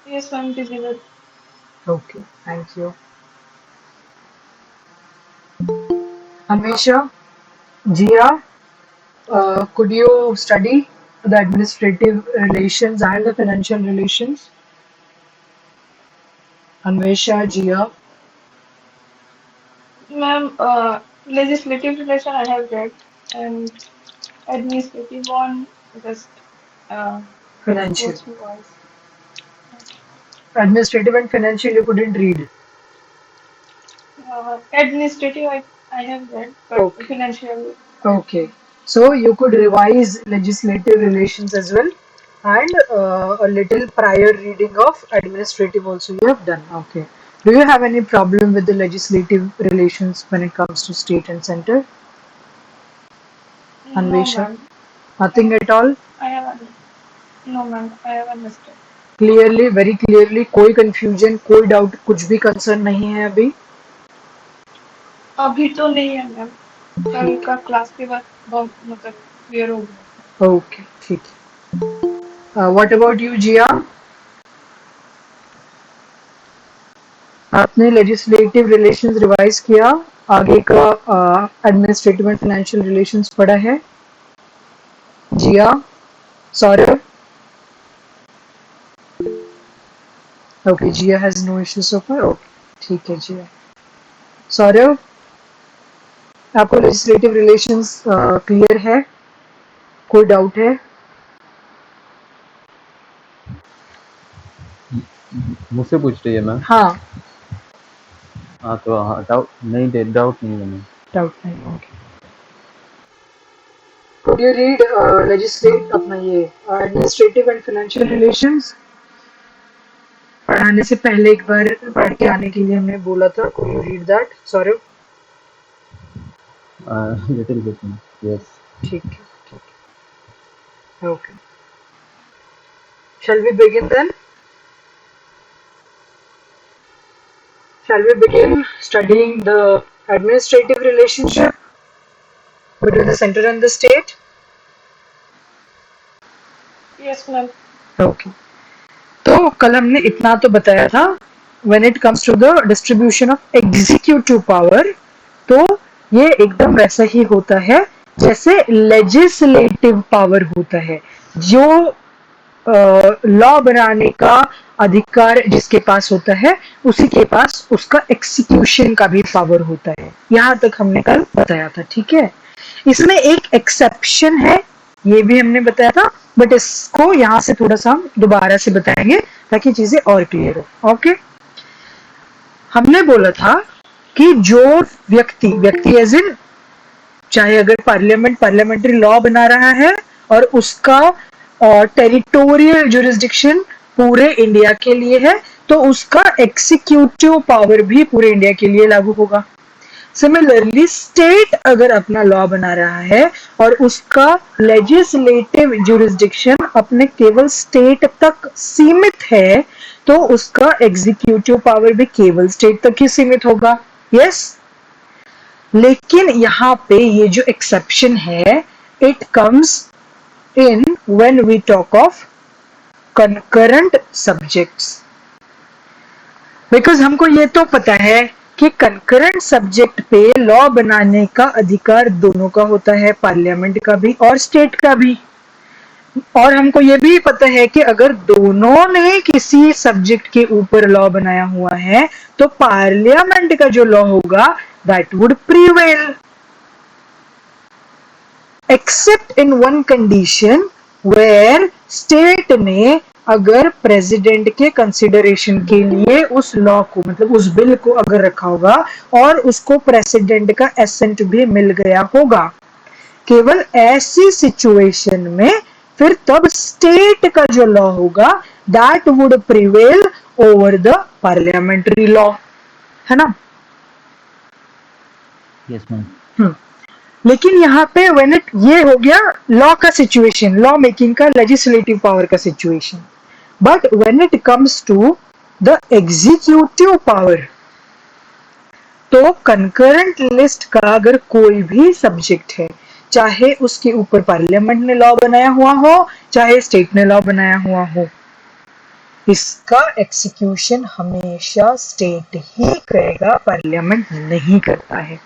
Yes, I'm visible. Okay, thank you. Anvesha, Jia, could you study the administrative relations and the financial relations? Anvesha, Jia. Ma'am, legislative relation I have read, and administrative one just uh, go Financial. through was Administrative and financial you couldn't read. administrative I have read, but Okay. financial Okay. So you could revise legislative relations as well, and a little prior reading of administrative also you have done. Okay. Do you have any problem with the legislative relations when it comes to state and center, no, Anvesha? ma'am. Nothing I at all? I have no, ma'am. I have understood. Clearly, very clearly, कोई confusion, कोई doubt, कुछ भी concern नहीं है अभी? अभी तो नहीं है मैम, कल ठीक का क्लास के बाद बहुत मतलब क्लियर हो गया। है. Okay, ठीक है. What about you, Jia? आपने लेजिस्लेटिव रिलेशंस रिवाइज किया, आगे का एडमिनिस्ट्रेटिव एंड फाइनेंशियल रिलेशंस पढ़ा है? Jia, Saurabh? Okay, Jia has no issue so far. Okay, ठीक है जिया. सौरभ, आपको लेजिस्लेटिव रिलेशंस क्लियर है? कोई डाउट है? मुझसे पूछ रही है मैम? हाँ. हाँ तो हाँ, डाउट नहीं है मैम। डाउट नहीं. Okay. Could you read legislate अपना ये एडमिनिस्ट्रेटिव एंड फाइनेंशियल रिलेशंस? पढ़ाने से पहले एक बार पढ़ के आने के लिए हमने बोला था. Could you read that, Saurabh? Little bit ma'am, yes. ठीक है, ठीक है. Okay. Shall we begin then? Shall we begin studying the administrative relationship between the center and the state? Yes ma'am. Okay. तो कल हमने इतना तो बताया था when it comes to the distribution of executive power, तो ये एकदम वैसा ही होता है जैसे legislative power होता है. जो लॉ बनाने का अधिकार जिसके पास होता है उसी के पास उसका एक्सिक्यूशन का भी पावर होता है. यहां तक हमने कल बताया था. ठीक है. इसमें एक एक्सेप्शन है, ये भी हमने बताया था, बट इसको यहां से थोड़ा सा हम दोबारा से बताएंगे ताकि चीजें और क्लियर हो. ओके. हमने बोला था कि जो व्यक्ति एज इन, चाहे अगर पार्लियामेंट्री लॉ बना रहा है और उसका टेरिटोरियल जुरिस्डिक्शन पूरे इंडिया के लिए है, तो उसका एक्सिक्यूटिव पावर भी पूरे इंडिया के लिए लागू होगा. सिमिलरली स्टेट अगर अपना लॉ बना रहा है और उसका लेजिस्लेटिव जुरिस्डिक्शन अपने केवल स्टेट तक सीमित है, तो उसका एग्जीक्यूटिव पावर भी केवल स्टेट तक ही सीमित होगा. यस. लेकिन यहाँ पे ये जो एक्सेप्शन है, it comes in when we talk of concurrent subjects, because हमको ये तो पता है कि concurrent subject पे लॉ बनाने का अधिकार दोनों का होता है, पार्लियामेंट का भी और स्टेट का भी. और हमको ये भी पता है कि अगर दोनों ने किसी सब्जेक्ट के ऊपर लॉ बनाया हुआ है तो पार्लियामेंट का जो लॉ होगा that would prevail, except in one condition where state ने अगर प्रेसिडेंट के कंसिडरेशन के लिए उस लॉ को, मतलब उस बिल को अगर रखा होगा और उसको प्रेसिडेंट का एसेंट भी मिल गया होगा, केवल ऐसी सिचुएशन में फिर तब स्टेट का जो लॉ होगा that would prevail over the parliamentary law. है ना? Yes ma'am. लेकिन यहाँ पे व्हेन इट, ये हो गया लॉ का सिचुएशन, लॉ मेकिंग का, लेजिस्लेटिव पावर का situation. But when it comes to the executive power, तो कंकरेंट लिस्ट का अगर कोई भी सब्जेक्ट है, चाहे उसके ऊपर पार्लियामेंट ने लॉ बनाया हुआ हो, चाहे स्टेट ने लॉ बनाया हुआ हो, इसका एग्जीक्यूशन हमेशा स्टेट ही करेगा, पार्लियामेंट नहीं करता है।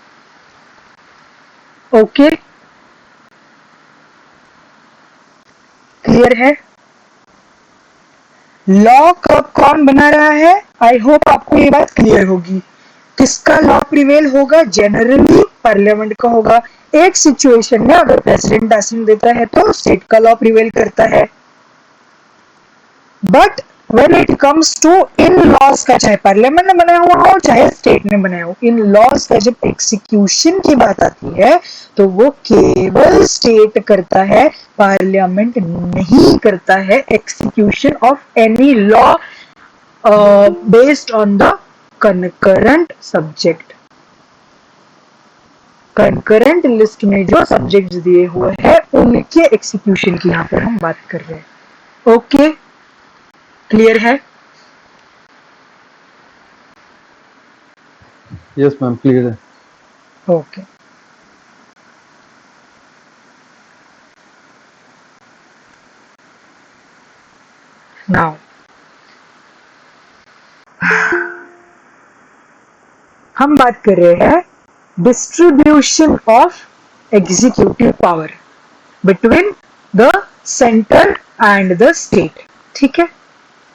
ओके, क्लियर है? लॉ कब कौन बना रहा है? आई होप आपको ये बात क्लियर होगी। किसका लॉ प्रिवेल होगा? जनरली पार्लियामेंट का होगा। एक सिचुएशन में अगर प्रेसिडेंट शासन देता है तो स्टेट का लॉ प्रिवेल करता है, but when it comes to in laws का, चाहे पार्लियामेंट ने बनाया हुआ हो चाहे स्टेट ने बनाया हो, इन लॉज का जब एग्जीक्यूशन की बात आती है तो वो केवल स्टेट करता है, पार्लियामेंट नहीं करता है execution of any law based on the concurrent subject। concurrent list में जो सब्जेक्ट दिए हुए हैं उनके एग्जीक्यूशन की यहाँ पर हम बात कर रहे हैं। ओके, क्लियर है? यस मैम, क्लियर है। ओके, नाउ हम बात कर रहे हैं distribution of executive power between the centre and the state. ठीक है,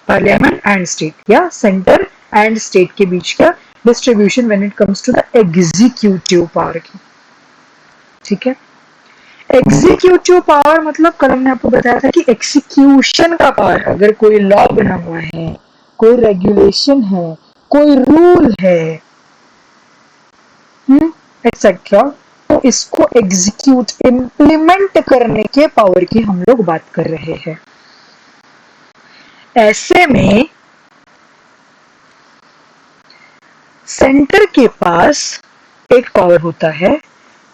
पार्लियामेंट एंड स्टेट या सेंटर एंड स्टेट के बीच का distribution when it comes to the executive power की। ठीक है, एग्जीक्यूटिव पावर मतलब कल हमने आपको बताया था कि एग्जीक्यूशन का पावर, अगर कोई लॉ बना हुआ है, कोई रेगुलेशन है, कोई रूल है, एक्सेट्रा, तो इसको एग्जीक्यूट इंप्लीमेंट करने के पावर की हम लोग बात कर रहे हैं। ऐसे में सेंटर के पास एक पावर होता है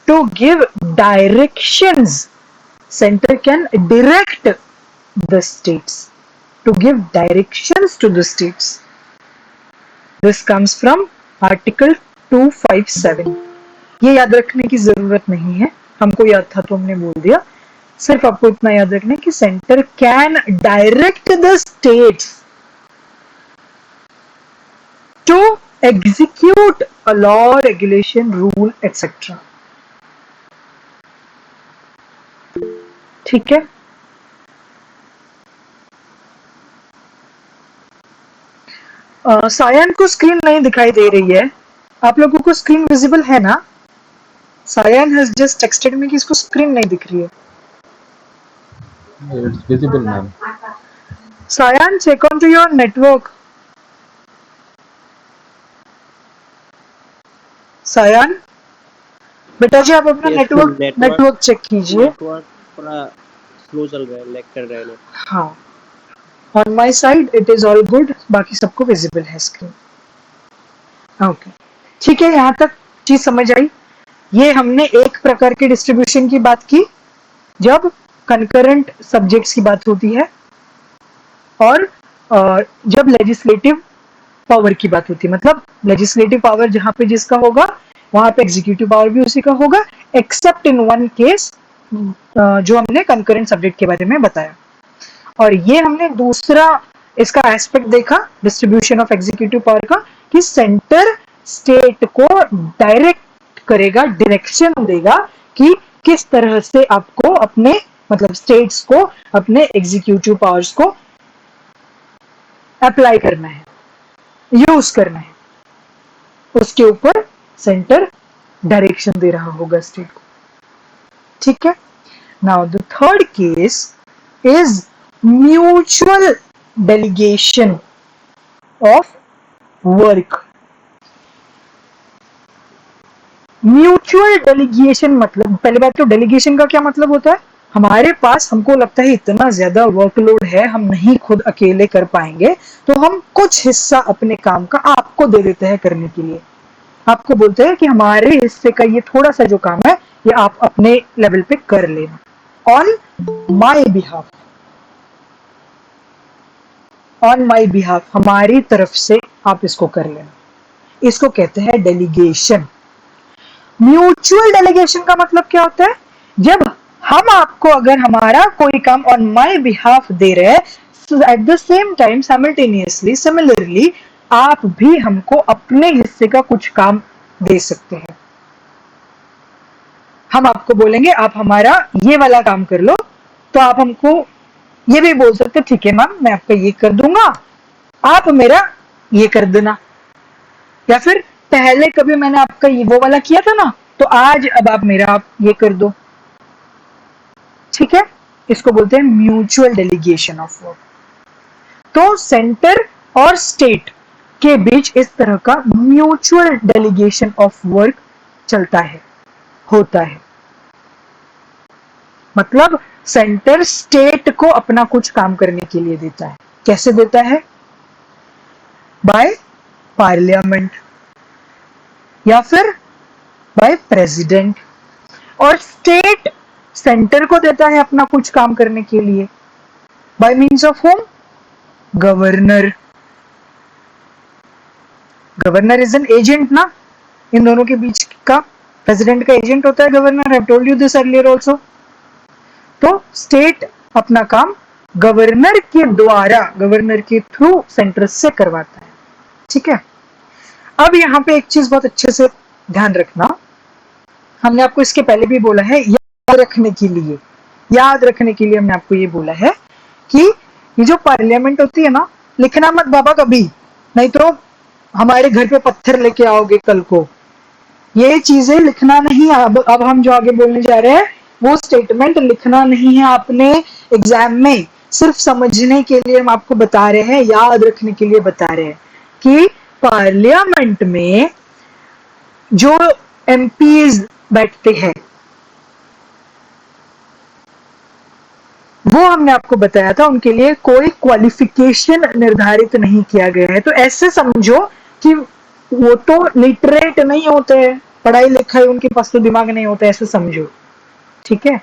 to give directions. Centre can direct the states, to give directions to the states. This comes from article 257। ये याद रखने की जरूरत नहीं है, हमको याद था तो हमने बोल दिया। सिर्फ आपको इतना याद रखना है कि centre can direct the states to execute a law, regulation, rule etcetera. ठीक है, सायन को स्क्रीन नहीं दिखाई दे रही है, आप लोगों को स्क्रीन विजिबल है ना? Sayan has just texted me कि इसको स्क्रीन नहीं दिख रही है। It's visible ma'am. Sayan, check on to your network. Sayan बेटा जी, आप अपना नेटवर्क चेक कीजिए। नेटवर्क थोड़ा स्लो चल रहा है, लैग कर रहा है लोग। हाँ, on my side it is all good, बाकी सबको विजिबल है स्क्रीन। ओके, ठीक है, यहाँ तक चीज समझ आई। ये हमने एक प्रकार के डिस्ट्रीब्यूशन की बात की जब कंकरेंट सब्जेक्ट्स की बात होती है, और जब लेजिस्लेटिव पावर की बात होती है, मतलब लेजिस्लेटिव पावर जहां पे जिसका होगा वहां पे एग्जीक्यूटिव पावर भी उसी का होगा, एक्सेप्ट इन वन केस जो हमने कंकरेंट सब्जेक्ट के बारे में बताया। और ये हमने दूसरा इसका एस्पेक्ट देखा डिस्ट्रीब्यूशन ऑफ एग्जीक्यूटिव पावर का, कि सेंटर स्टेट को डायरेक्ट करेगा, डायरेक्शन देगा कि किस तरह से आपको अपने, मतलब स्टेट्स को अपने एग्जीक्यूटिव पावर्स को अप्लाई करना है, यूज करना है, उसके ऊपर सेंटर डायरेक्शन दे रहा होगा स्टेट को। ठीक है, now the third case is mutual delegation of work. Mutual delegation मतलब, पहली बात तो डेलीगेशन का क्या मतलब होता है, हमारे पास हमको लगता है इतना ज्यादा वर्कलोड है, हम नहीं खुद अकेले कर पाएंगे, तो हम कुछ हिस्सा अपने काम का आपको दे देते हैं करने के लिए। आपको बोलते हैं कि हमारे हिस्से का ये थोड़ा सा जो काम है ये आप अपने लेवल पे कर लेना, on my behalf, on my behalf, हमारी तरफ से आप इसको कर लेना। इसको कहते हैं डेलीगेशन। म्यूचुअल डेलीगेशन का मतलब क्या होता है, जब हम आपको अगर हमारा कोई काम ऑन माई बिहाफ दे रहे हैं, at the same time simultaneously similarly आप भी हमको अपने हिस्से का कुछ काम दे सकते हैं। हम आपको बोलेंगे आप हमारा ये वाला काम कर लो, तो आप हमको ये भी बोल सकते ठीक है मैम मैं आपका ये कर दूंगा, आप मेरा ये कर देना। या फिर पहले कभी मैंने आपका ये वो वाला किया था ना, तो आज अब आप मेरा आप ये कर दो। ठीक है, इसको बोलते हैं म्यूचुअल डेलीगेशन ऑफ वर्क। तो सेंटर और स्टेट के बीच इस तरह का म्यूचुअल डेलीगेशन ऑफ वर्क चलता है, होता है। मतलब सेंटर स्टेट को अपना कुछ काम करने के लिए देता है। कैसे देता है? बाय पार्लियामेंट या फिर बाय प्रेसिडेंट। और स्टेट सेंटर को देता है अपना कुछ काम करने के लिए bye means of home? Governor. Governor is an agent ना, इन दोनों के बीच का प्रेसिडेंट का एजेंट होता है governor. I told you this earlier also. तो स्टेट अपना काम गवर्नर के द्वारा, गवर्नर के थ्रू सेंटर से करवाता है। ठीक है, अब यहाँ पे एक चीज बहुत अच्छे से ध्यान रखना, हमने आपको इसके पहले भी बोला है, याद रखने के लिए हमने आपको ये बोला है कि ये जो पार्लियामेंट होती है ना, लिखना मत बाबा कभी, नहीं तो हमारे घर पे पत्थर लेके आओगे कल को। ये चीजें लिखना नहीं। अब हम जो आगे बोलने जा रहे हैं वो स्टेटमेंट लिखना नहीं है आपने एग्जाम में, सिर्फ समझने के लिए हम आपको बता रहे हैं, याद रखने के लिए बता रहे हैं कि पार्लियामेंट में जो एमपीज बैठते हैं वो हमने आपको बताया था उनके लिए कोई क्वालिफिकेशन निर्धारित नहीं किया गया है। तो ऐसे समझो कि वो तो लिटरेट नहीं होते हैं, पढ़ाई लिखाई उनके पास तो दिमाग नहीं होता, ऐसे समझो। ठीक है,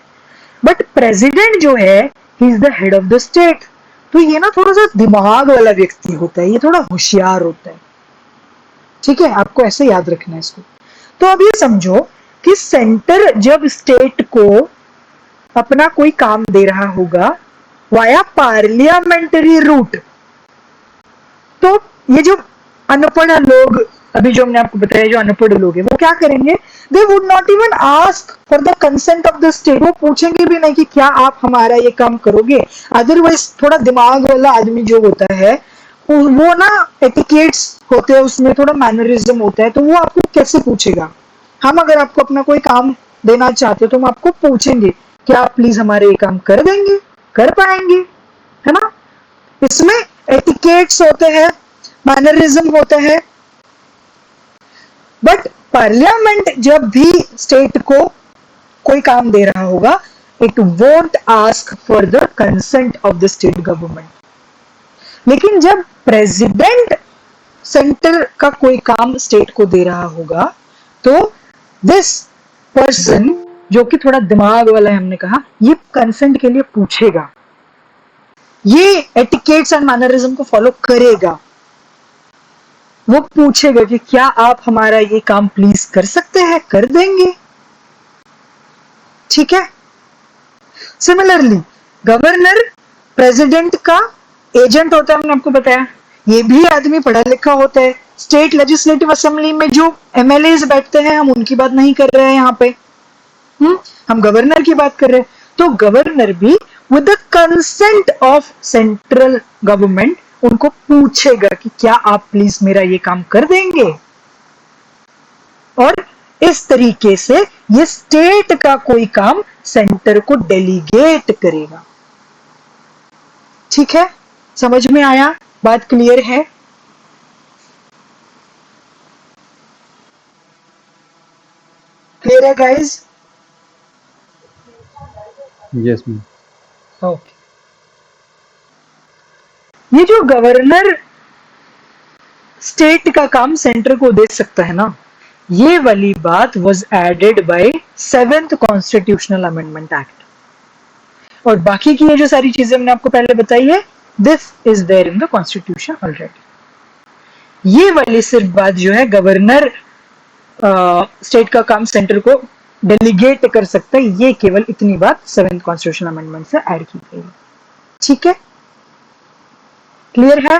बट प्रेसिडेंट जो है he is the head of the state, तो ये ना थोड़ा सा दिमाग वाला व्यक्ति होता है, ये थोड़ा होशियार होता है। ठीक है, आपको ऐसे याद रखना है इसको। तो अब ये समझो कि सेंटर जब स्टेट को अपना कोई काम दे रहा होगा वाया पार्लियामेंट्री रूट, तो ये जो अनपढ़ लोग, अभी जो हमने आपको बताया जो अनपढ़ लोग हैं वो क्या करेंगे? They would not even ask for the consent of the state. वो पूछेंगे भी नहीं कि क्या आप हमारा ये काम करोगे। अदरवाइज थोड़ा दिमाग वाला आदमी जो होता है वो ना एटिकेट्स होते हैं, उसमें थोड़ा मैनरिज्म होता है, तो वो आपको कैसे पूछेगा? हम अगर आपको अपना कोई काम देना चाहते तो हम आपको पूछेंगे क्या आप प्लीज हमारे ये काम कर देंगे, कर पाएंगे, है ना? इसमें एटिकेट्स होते हैं, मैनरिज्म होता है। बट पार्लियामेंट जब भी स्टेट को कोई काम दे रहा होगा, it won't ask for the consent of the state government. लेकिन जब प्रेसिडेंट सेंटर का कोई काम स्टेट को दे रहा होगा तो दिस पर्सन जो कि थोड़ा दिमाग वाला है, हमने कहा, ये कंसेंट के लिए पूछेगा, ये एटिकेट्स एंड मैनरिज्म को फॉलो करेगा। वो पूछेगा कि क्या आप हमारा ये काम प्लीज कर सकते हैं, कर देंगे। ठीक है, सिमिलरली गवर्नर प्रेसिडेंट का एजेंट होता है, हमने आपको बताया। ये भी आदमी पढ़ा लिखा होता है। स्टेट लेजिस्लेटिव असेंबली में जो एमएलएस बैठते हैं, हम उनकी बात नहीं कर रहे हैं यहाँ पे, हम गवर्नर की बात कर रहे हैं। तो गवर्नर भी with the consent of central government उनको पूछेगा कि क्या आप प्लीज मेरा ये काम कर देंगे। और इस तरीके से ये स्टेट का कोई काम सेंटर को डेलीगेट करेगा। ठीक है, समझ में आया? बात क्लियर है? क्लियर है गाइस? Yes ma'am. ओके, ये जो गवर्नर स्टेट का काम सेंटर को दे सकता है ना, ये वाली बात was added by 7th constitutional amendment act. और बाकी की ये जो सारी चीजें हमने आपको पहले बताई है, this is there in the constitution already. ये वाली सिर्फ बात जो है गवर्नर स्टेट का काम सेंटर को डेलीगेट कर सकता है, ये केवल इतनी बात 7th कॉन्स्टिट्यूशनल अमेंडमेंट से ऐड की गई है। ठीक है, क्लियर है?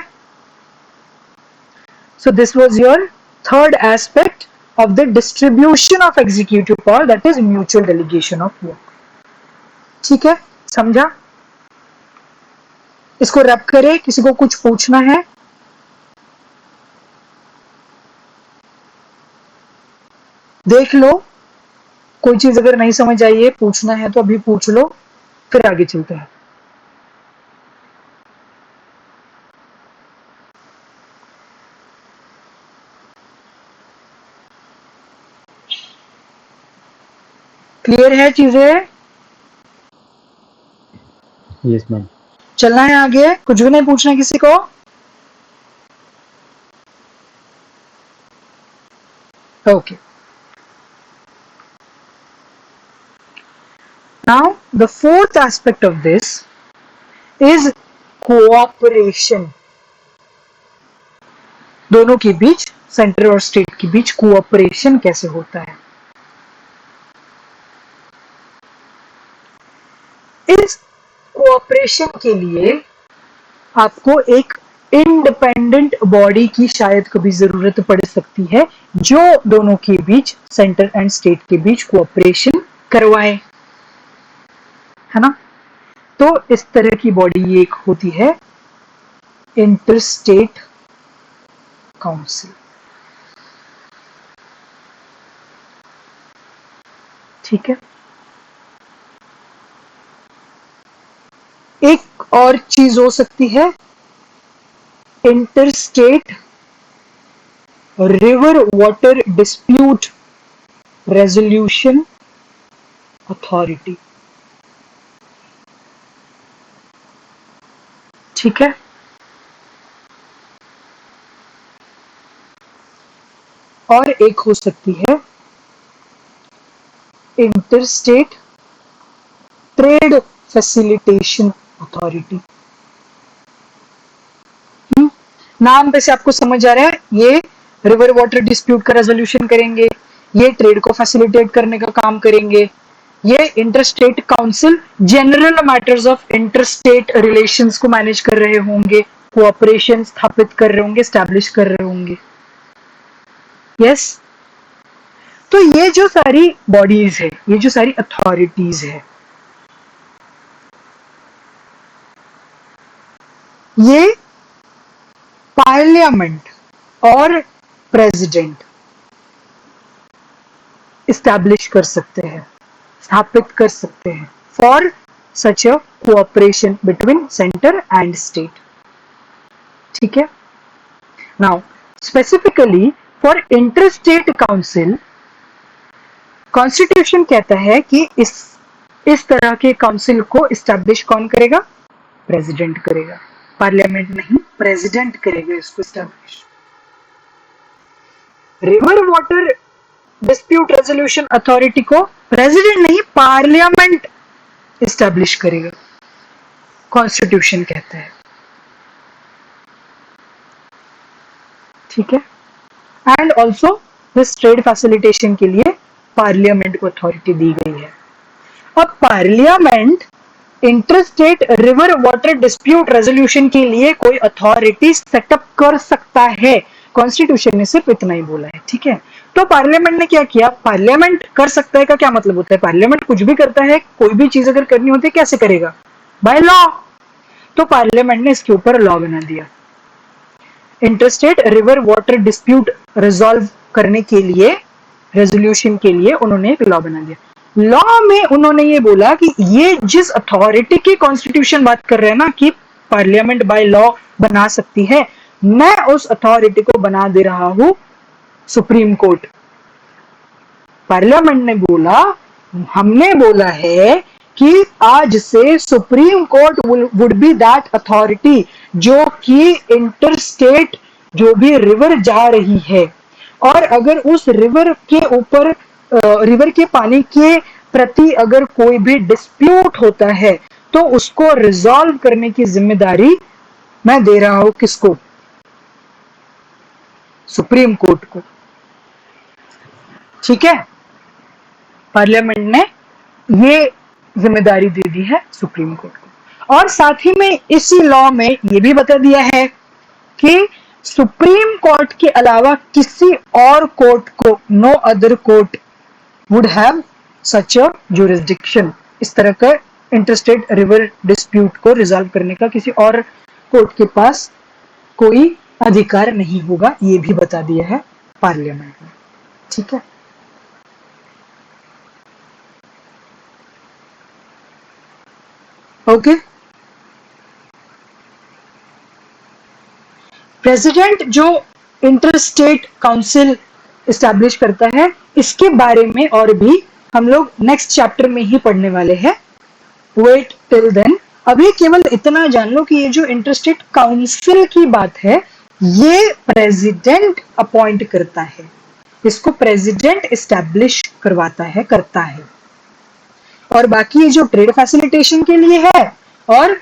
So this was your third aspect of the distribution of executive power, that is mutual delegation of work. ठीक है, समझा? इसको रैप करें, किसी को कुछ पूछना है? देख लो, कोई चीज अगर नहीं समझ आई है, पूछना है तो अभी पूछ लो, फिर आगे चलते हैं। क्लियर है चीजें? Yes, ma'am. चलना है आगे, कुछ भी नहीं पूछना किसी को? Okay. Now, the fourth aspect of this is cooperation. दोनों के बीच, सेंटर और स्टेट के बीच कोऑपरेशन कैसे होता है? इस कोऑपरेशन के लिए आपको एक इंडिपेंडेंट बॉडी की शायद कभी जरूरत पड़ सकती है, जो दोनों के बीच, सेंटर एंड स्टेट के बीच कोऑपरेशन करवाए, है ना? तो इस तरह की बॉडी एक होती है इंटरस्टेट काउंसिल। ठीक है, एक और चीज हो सकती है interstate river water dispute resolution authority. ठीक है, और एक हो सकती है इंटरस्टेट ट्रेड फैसिलिटेशन अथॉरिटी। नाम पे से आपको समझ आ रहा है, ये रिवर वाटर डिस्प्यूट का रेजोल्यूशन करेंगे, ये ट्रेड को फैसिलिटेट करने का काम करेंगे, ये interstate council general matters of interstate relations को मैनेज कर रहे होंगे, कोऑपरेशन स्थापित कर रहे होंगे, स्टैब्लिश कर रहे होंगे। यस, तो ये जो सारी बॉडीज है, ये जो सारी अथॉरिटीज है, ये पार्लियामेंट और प्रेसिडेंट इस्टेब्लिश कर सकते हैं, स्थापित कर सकते हैं for such a cooperation between centre and state. ठीक है, now specifically for interstate council, constitution कहता है कि इस तरह के काउंसिल को इस्टेब्लिश कौन करेगा? प्रेसिडेंट करेगा, पार्लियामेंट नहीं, प्रेसिडेंट करेगा इसको establish. River water dispute resolution authority को प्रेसिडेंट नहीं, पार्लियामेंट इस्टेब्लिश करेगा, कॉन्स्टिट्यूशन कहता है। ठीक है, and also this trade facilitation के लिए पार्लियामेंट को अथॉरिटी दी गई है। अब parliament interstate river water dispute resolution के लिए कोई अथॉरिटी सेटअप कर सकता है, कॉन्स्टिट्यूशन ने सिर्फ इतना ही बोला है। ठीक है, तो पार्लियामेंट ने क्या किया? पार्लियामेंट कर सकता है का क्या मतलब होता है? पार्लियामेंट कुछ भी करता है, कोई भी चीज अगर करनी होती है कैसे करेगा? By law. तो पार्लियामेंट ने इसके ऊपर लॉ बना दिया, interstate river water dispute resolve करने के लिए, रेजोल्यूशन के लिए उन्होंने एक लॉ बना दिया। लॉ में उन्होंने ये बोला कि ये जिस अथॉरिटी की कॉन्स्टिट्यूशन बात कर रहे हैं ना कि पार्लियामेंट बाय लॉ बना सकती है, मैं उस अथॉरिटी को बना दे रहा हूं सुप्रीम कोर्ट। पार्लियामेंट ने बोला, हमने बोला है कि आज से supreme court would be that authority जो कि इंटरस्टेट जो भी रिवर जा रही है, और अगर उस रिवर के ऊपर, रिवर के पानी के प्रति अगर कोई भी डिस्प्यूट होता है तो उसको रिजॉल्व करने की जिम्मेदारी मैं दे रहा हूं किसको? सुप्रीम कोर्ट को। ठीक है, पार्लियामेंट ने ये जिम्मेदारी दे दी है सुप्रीम कोर्ट को। और साथ ही में इसी लॉ में ये भी बता दिया है कि सुप्रीम कोर्ट के अलावा किसी और कोर्ट को, no other court would have such a jurisdiction, इस तरह का इंटरस्टेट रिवर डिस्प्यूट को रिजॉल्व करने का किसी और कोर्ट के पास कोई अधिकार नहीं होगा, ये भी बता दिया है पार्लियामेंट में। ठीक है, ओके। प्रेसिडेंट जो इंटरस्टेट काउंसिल इस्टेब्लिश करता है, इसके बारे में और भी हम लोग नेक्स्ट चैप्टर में ही पढ़ने वाले हैं। वेट टिल देन, अभी केवल इतना जान लो कि ये जो इंटरस्टेट काउंसिल की बात है, ये प्रेसिडेंट अपॉइंट करता है, इसको प्रेसिडेंट इस्टेब्लिश करवाता है, करता है। और बाकी ये जो ट्रेड फैसिलिटेशन के लिए है और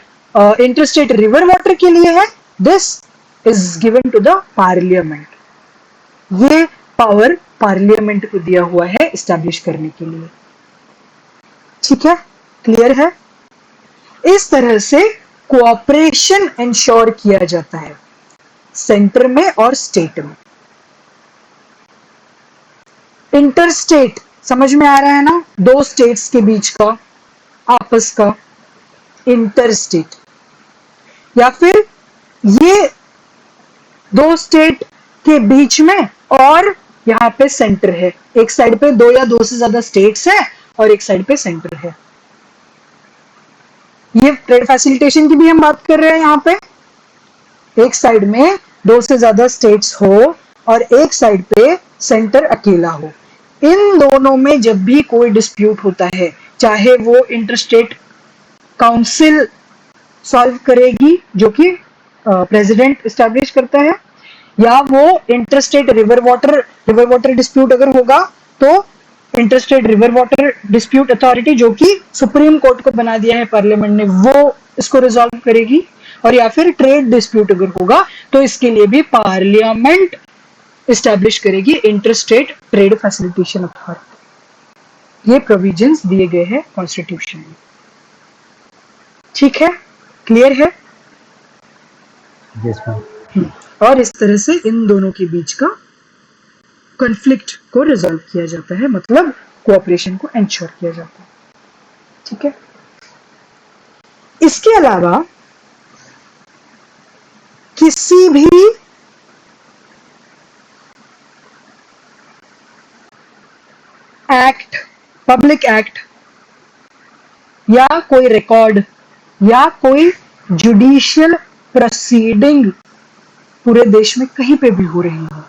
इंटरस्टेट रिवर वाटर के लिए है, this is given to the parliament. ये पावर पार्लियामेंट को दिया हुआ है इस्टेब्लिश करने के लिए। ठीक है, क्लियर है? इस तरह से कोऑपरेशन इंश्योर किया जाता है सेंटर में और स्टेट में। इंटरस्टेट समझ में आ रहा है ना, दो स्टेट्स के बीच का आपस का इंटरस्टेट, या फिर ये दो स्टेट के बीच में और यहाँ पे सेंटर है, एक साइड पे दो या दो से ज्यादा स्टेट्स है और एक साइड पे सेंटर है। ये ट्रेड फैसिलिटेशन की भी हम बात कर रहे हैं। यहाँ पे एक साइड में दो से ज्यादा स्टेट्स हो और एक साइड पे सेंटर अकेला हो। इन दोनों में जब भी कोई डिस्प्यूट होता है, चाहे वो इंटरस्टेट काउंसिल सॉल्व करेगी जो कि प्रेसिडेंट इस्टेब्लिश करता है, या वो इंटरस्टेट रिवर वाटर डिस्प्यूट अगर होगा तो interstate river water dispute authority जो कि सुप्रीम कोर्ट को बना दिया है पार्लियामेंट ने, वो इसको रिजॉल्व करेगी। और या फिर ट्रेड डिस्प्यूट अगर होगा तो इसके लिए भी पार्लियामेंट इस्टेब्लिश करेगी इंटरस्टेट ट्रेड फैसिलिटेशन अथॉरिटी। ये प्रोविजंस दिए गए हैं कॉन्स्टिट्यूशन में। ठीक है, क्लियर है? Yes ma'am. और इस तरह से इन दोनों के बीच का कॉन्फ्लिक्ट को रिजॉल्व किया जाता है, मतलब कोऑपरेशन को एंश्योर किया जाता है। ठीक है, इसके अलावा किसी भी एक्ट, पब्लिक एक्ट या कोई रिकॉर्ड या कोई जुडिशियल प्रोसीडिंग पूरे देश में कहीं पे भी हो रही हो,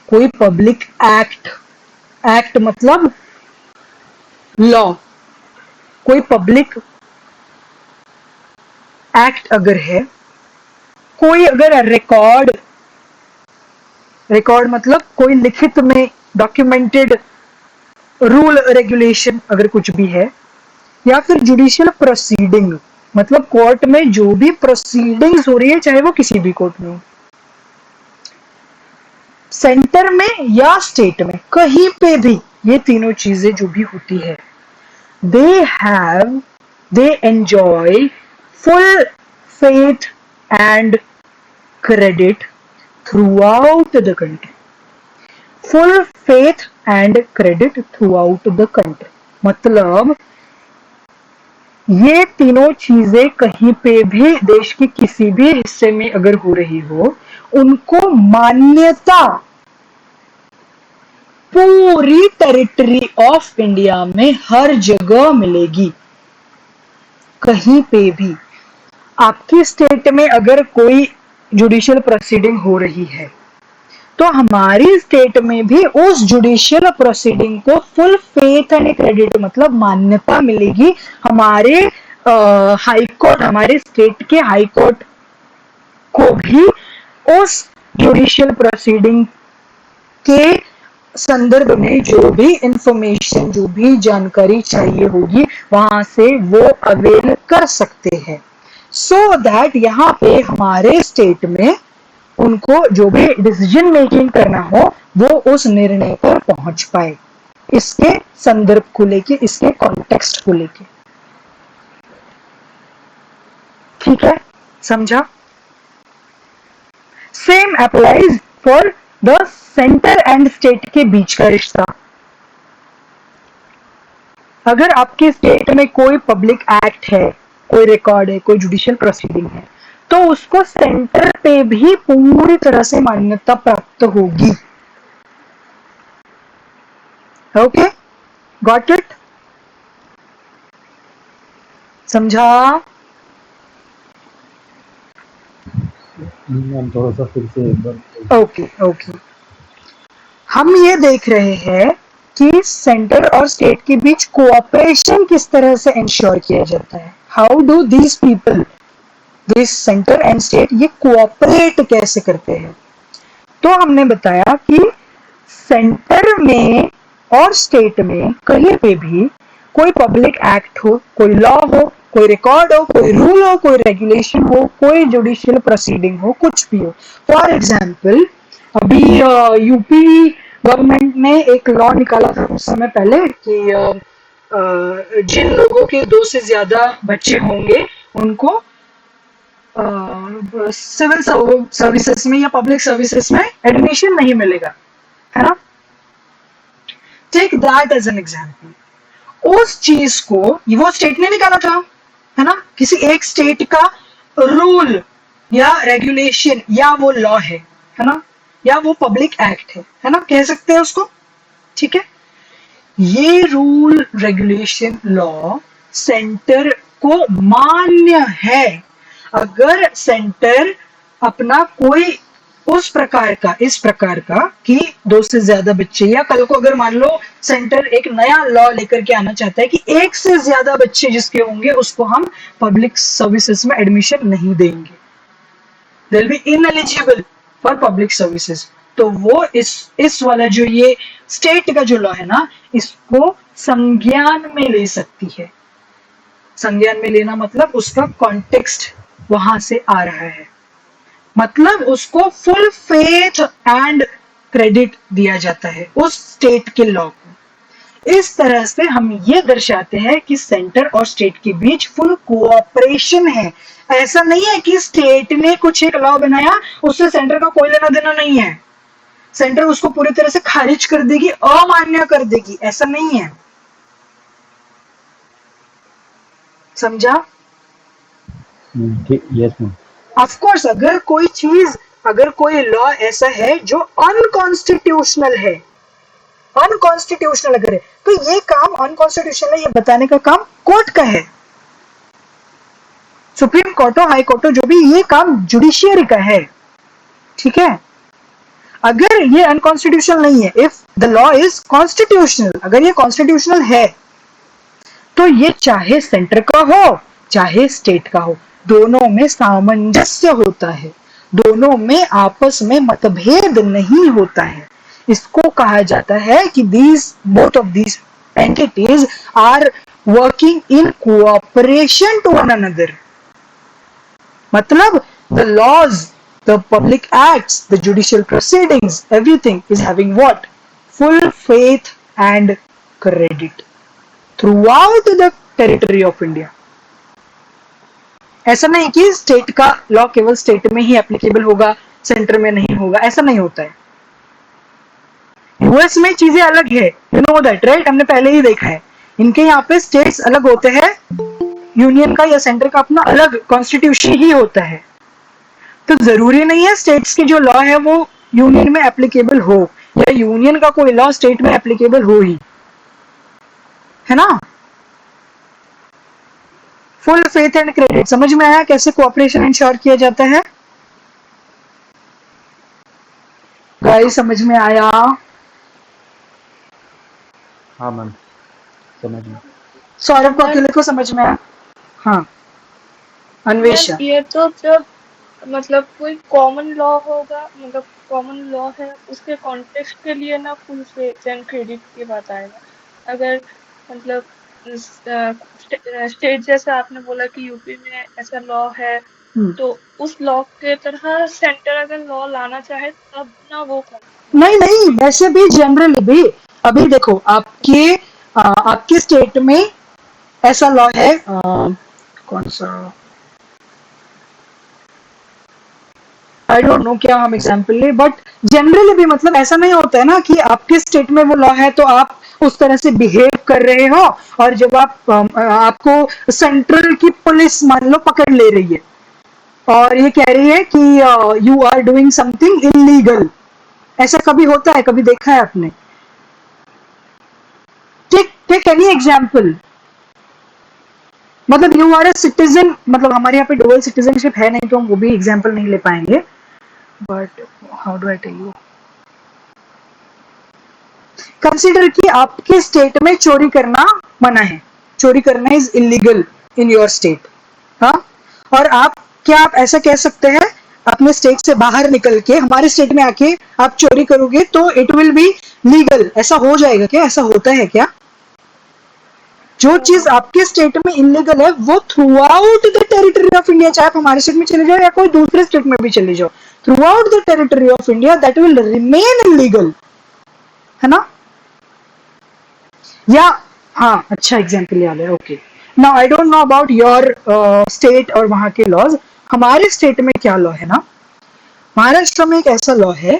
कोई पब्लिक एक्ट, एक्ट मतलब लॉ, कोई पब्लिक एक्ट अगर है, कोई अगर रिकॉर्ड मतलब कोई लिखित में डॉक्यूमेंटेड रूल रेगुलेशन अगर कुछ भी है, या फिर जुडिशियल प्रोसीडिंग मतलब कोर्ट में जो भी प्रोसीडिंग्स हो रही है, चाहे वो किसी भी कोर्ट में हो, सेंटर में या स्टेट में, कहीं पे भी ये तीनों चीजें जो भी होती है, they enjoy full faith and credit throughout the country. Full faith and credit throughout the country. मतलब ये तीनों चीजें कहीं पे भी देश के किसी भी हिस्से में अगर हो रही हो, उनको मान्यता पूरी टेरिटरी ऑफ इंडिया में हर जगह मिलेगी। कहीं पे भी आपकी स्टेट में अगर कोई जुडिशियल प्रोसीडिंग हो रही है, तो हमारी स्टेट में भी उस जुडिशियल प्रोसीडिंग को फुल फेथ एंड क्रेडिट मतलब मान्यता मिलेगी। हमारे हाई कोर्ट, हमारे स्टेट के हाई कोर्ट को भी उस जुडिशियल प्रोसीडिंग के संदर्भ में जो भी इंफॉर्मेशन, जो भी जानकारी चाहिए होगी, वहां से वो अवेल कर सकते हैं, सो दैट यहाँ पे हमारे स्टेट में उनको जो भी डिसीजन मेकिंग करना हो वो उस निर्णय पर पहुंच पाए, इसके संदर्भ को लेके, इसके कॉन्टेक्स्ट को लेके। ठीक है, समझा? Same applies for the centre and state के बीच का रिश्ता। अगर आपके स्टेट में कोई पब्लिक एक्ट है, कोई रिकॉर्ड है, कोई जुडिशियल प्रोसीडिंग है, तो उसको सेंटर पे भी पूरी तरह से मान्यता प्राप्त होगी। Okay, got it? समझा? मैम थोड़ा सा फिर से एक बार। ओके ओके, हम ये देख रहे हैं कि सेंटर और स्टेट के बीच कोऑपरेशन किस तरह से इंश्योर किया जाता है। How do these people, this centre and state, ये कोऑपरेट कैसे करते हैं? तो हमने बताया कि सेंटर में और स्टेट में कहीं पे भी कोई पब्लिक एक्ट हो, कोई लॉ हो, कोई रिकॉर्ड हो, कोई रूल हो, कोई रेगुलेशन हो, कोई जुडिशियल प्रोसीडिंग हो, कुछ भी हो। फॉर एग्जाम्पल, अभी यूपी गवर्नमेंट ने एक लॉ निकाला था कुछ समय पहले कि जिन लोगों के 2 से ज्यादा बच्चे होंगे उनको सिविल सर्विसेज में या पब्लिक सर्विसेज में एडमिशन नहीं मिलेगा, है ना? Take that as an example. उस चीज को वो स्टेट ने निकाला था, है ना? किसी एक स्टेट का रूल या रेगुलेशन या वो लॉ है ना? या वो पब्लिक एक्ट है ना? कह सकते हैं उसको, ठीक है? ये रूल रेगुलेशन लॉ सेंटर को मान्य है। अगर सेंटर अपना कोई उस प्रकार का, इस प्रकार का कि 2 से ज्यादा बच्चे, या कल को अगर मान लो सेंटर एक नया लॉ लेकर के आना चाहता है कि 1 से ज्यादा बच्चे जिसके होंगे उसको हम पब्लिक सर्विसेज में एडमिशन नहीं देंगे, they will be ineligible for public services, तो वो इस वाला जो ये स्टेट का जो लॉ है ना, इसको संज्ञान में ले सकती है। संज्ञान में लेना मतलब उसका कॉन्टेक्स्ट वहां से आ रहा है, मतलब उसको फुल फेथ एंड क्रेडिट दिया जाता है उस स्टेट के लॉ को। इस तरह से हम ये दर्शाते हैं कि सेंटर और स्टेट के बीच फुल कोऑपरेशन है। ऐसा नहीं है कि स्टेट ने कुछ एक लॉ बनाया, उससे सेंटर का कोई लेना देना नहीं है, सेंटर उसको पूरी तरह से खारिज कर देगी, अमान्य कर देगी, ऐसा नहीं है। समझा? Yes ma'am. ऑफ कोर्स, अगर कोई चीज, अगर कोई लॉ ऐसा है जो अनकॉन्स्टिट्यूशनल है, अनकॉन्स्टिट्यूशनल अगर है, तो ये काम अनकॉन्स्टिट्यूशनल है ये बताने का काम कोर्ट का है, सुप्रीम कोर्ट हो, हाई कोर्ट हो, जो भी, ये काम जुडिशियरी का है, ठीक है? अगर ये अनकॉन्स्टिट्यूशनल नहीं है, if the law is constitutional, अगर ये कॉन्स्टिट्यूशनल है, तो ये चाहे सेंटर का हो चाहे स्टेट का हो, दोनों में सामंजस्य होता है, दोनों में आपस में मतभेद नहीं होता है। इसको कहा जाता है कि both of these entities are working in cooperation to one another। मतलब the laws, the public acts, the judicial proceedings, everything is having what? Full faith and credit throughout the territory of India। ऐसा नहीं कि state का law केवल state में ही applicable होगा, centre में नहीं होगा, ऐसा नहीं होता है। यूएस में चीजें अलग है, यू नो दैट राइट? हमने पहले ही देखा है, इनके यहाँ पे स्टेट्स अलग होते हैं, यूनियन का या सेंटर का अपना अलग कॉन्स्टिट्यूशन ही होता है। तो जरूरी नहीं है स्टेट्स की जो लॉ है वो यूनियन में एप्लीकेबल हो, या यूनियन का कोई लॉ स्टेट में एप्लीकेबल हो ही, है ना? फुल फेथ एंड क्रेडिट, समझ में आया कैसे कोऑपरेशन इंश्योर किया जाता है? गाइस समझ में आया? हाँ मैम, समझ में। सौरभ को अकेले को समझ में आया? हाँ अन्वेषा। ये तो जब मतलब कोई कॉमन लॉ होगा, मतलब कॉमन लॉ है, उसके कॉन्टेक्स्ट के लिए ना फुल फेथ एंड क्रेडिट की बात आएगा। अगर मतलब स्टेट जैसे आपने बोला कि यूपी में ऐसा लॉ है, तो उस लॉ के तरह सेंटर अगर लॉ लाना चाहे तब ना वो नहीं नहीं, वैसे भी जनरली भी, अभी देखो आपके स्टेट में ऐसा लॉ है, कौन सा आई डोंट नो क्या हम एग्जाम्पल ले, बट जनरली भी मतलब ऐसा नहीं होता है ना कि आपके स्टेट में वो लॉ है तो आप उस तरह से बिहेव कर रहे हो, और जब आप आपको सेंट्रल की पुलिस मान लो पकड़ ले रही है और ये कह रही है कि you are doing something illegal, ऐसा कभी होता है? कभी देखा है आपने? टेक एनी एग्जाम्पल, मतलब यू आर ए सिटीजन, मतलब हमारे यहाँ पे डुअल सिटीजनशिप है नहीं तो हम वो भी एग्जाम्पल नहीं ले पाएंगे, but how do I tell you, consider कि आपके स्टेट में चोरी करना मना है, चोरी करना is illegal in your state, हाँ, और आप ऐसा कह सकते हैं अपने स्टेट से बाहर निकल के हमारे स्टेट में आके आप चोरी करोगे तो इट विल बी लीगल, ऐसा हो जाएगा क्या? ऐसा होता है क्या? जो चीज आपके स्टेट में इलीगल है वो through out the territory of India, चाहे आप हमारे स्टेट में चले जाओ या कोई दूसरे स्टेट में भी चले जाओ, through out the territory of India that will remain illegal, है ना? या हाँ, अच्छा एग्जाम्पल याद है, okay. Now I don't know about your state और वहां के लॉज। हमारे स्टेट में क्या लॉ है ना, महाराष्ट्र में एक ऐसा लॉ है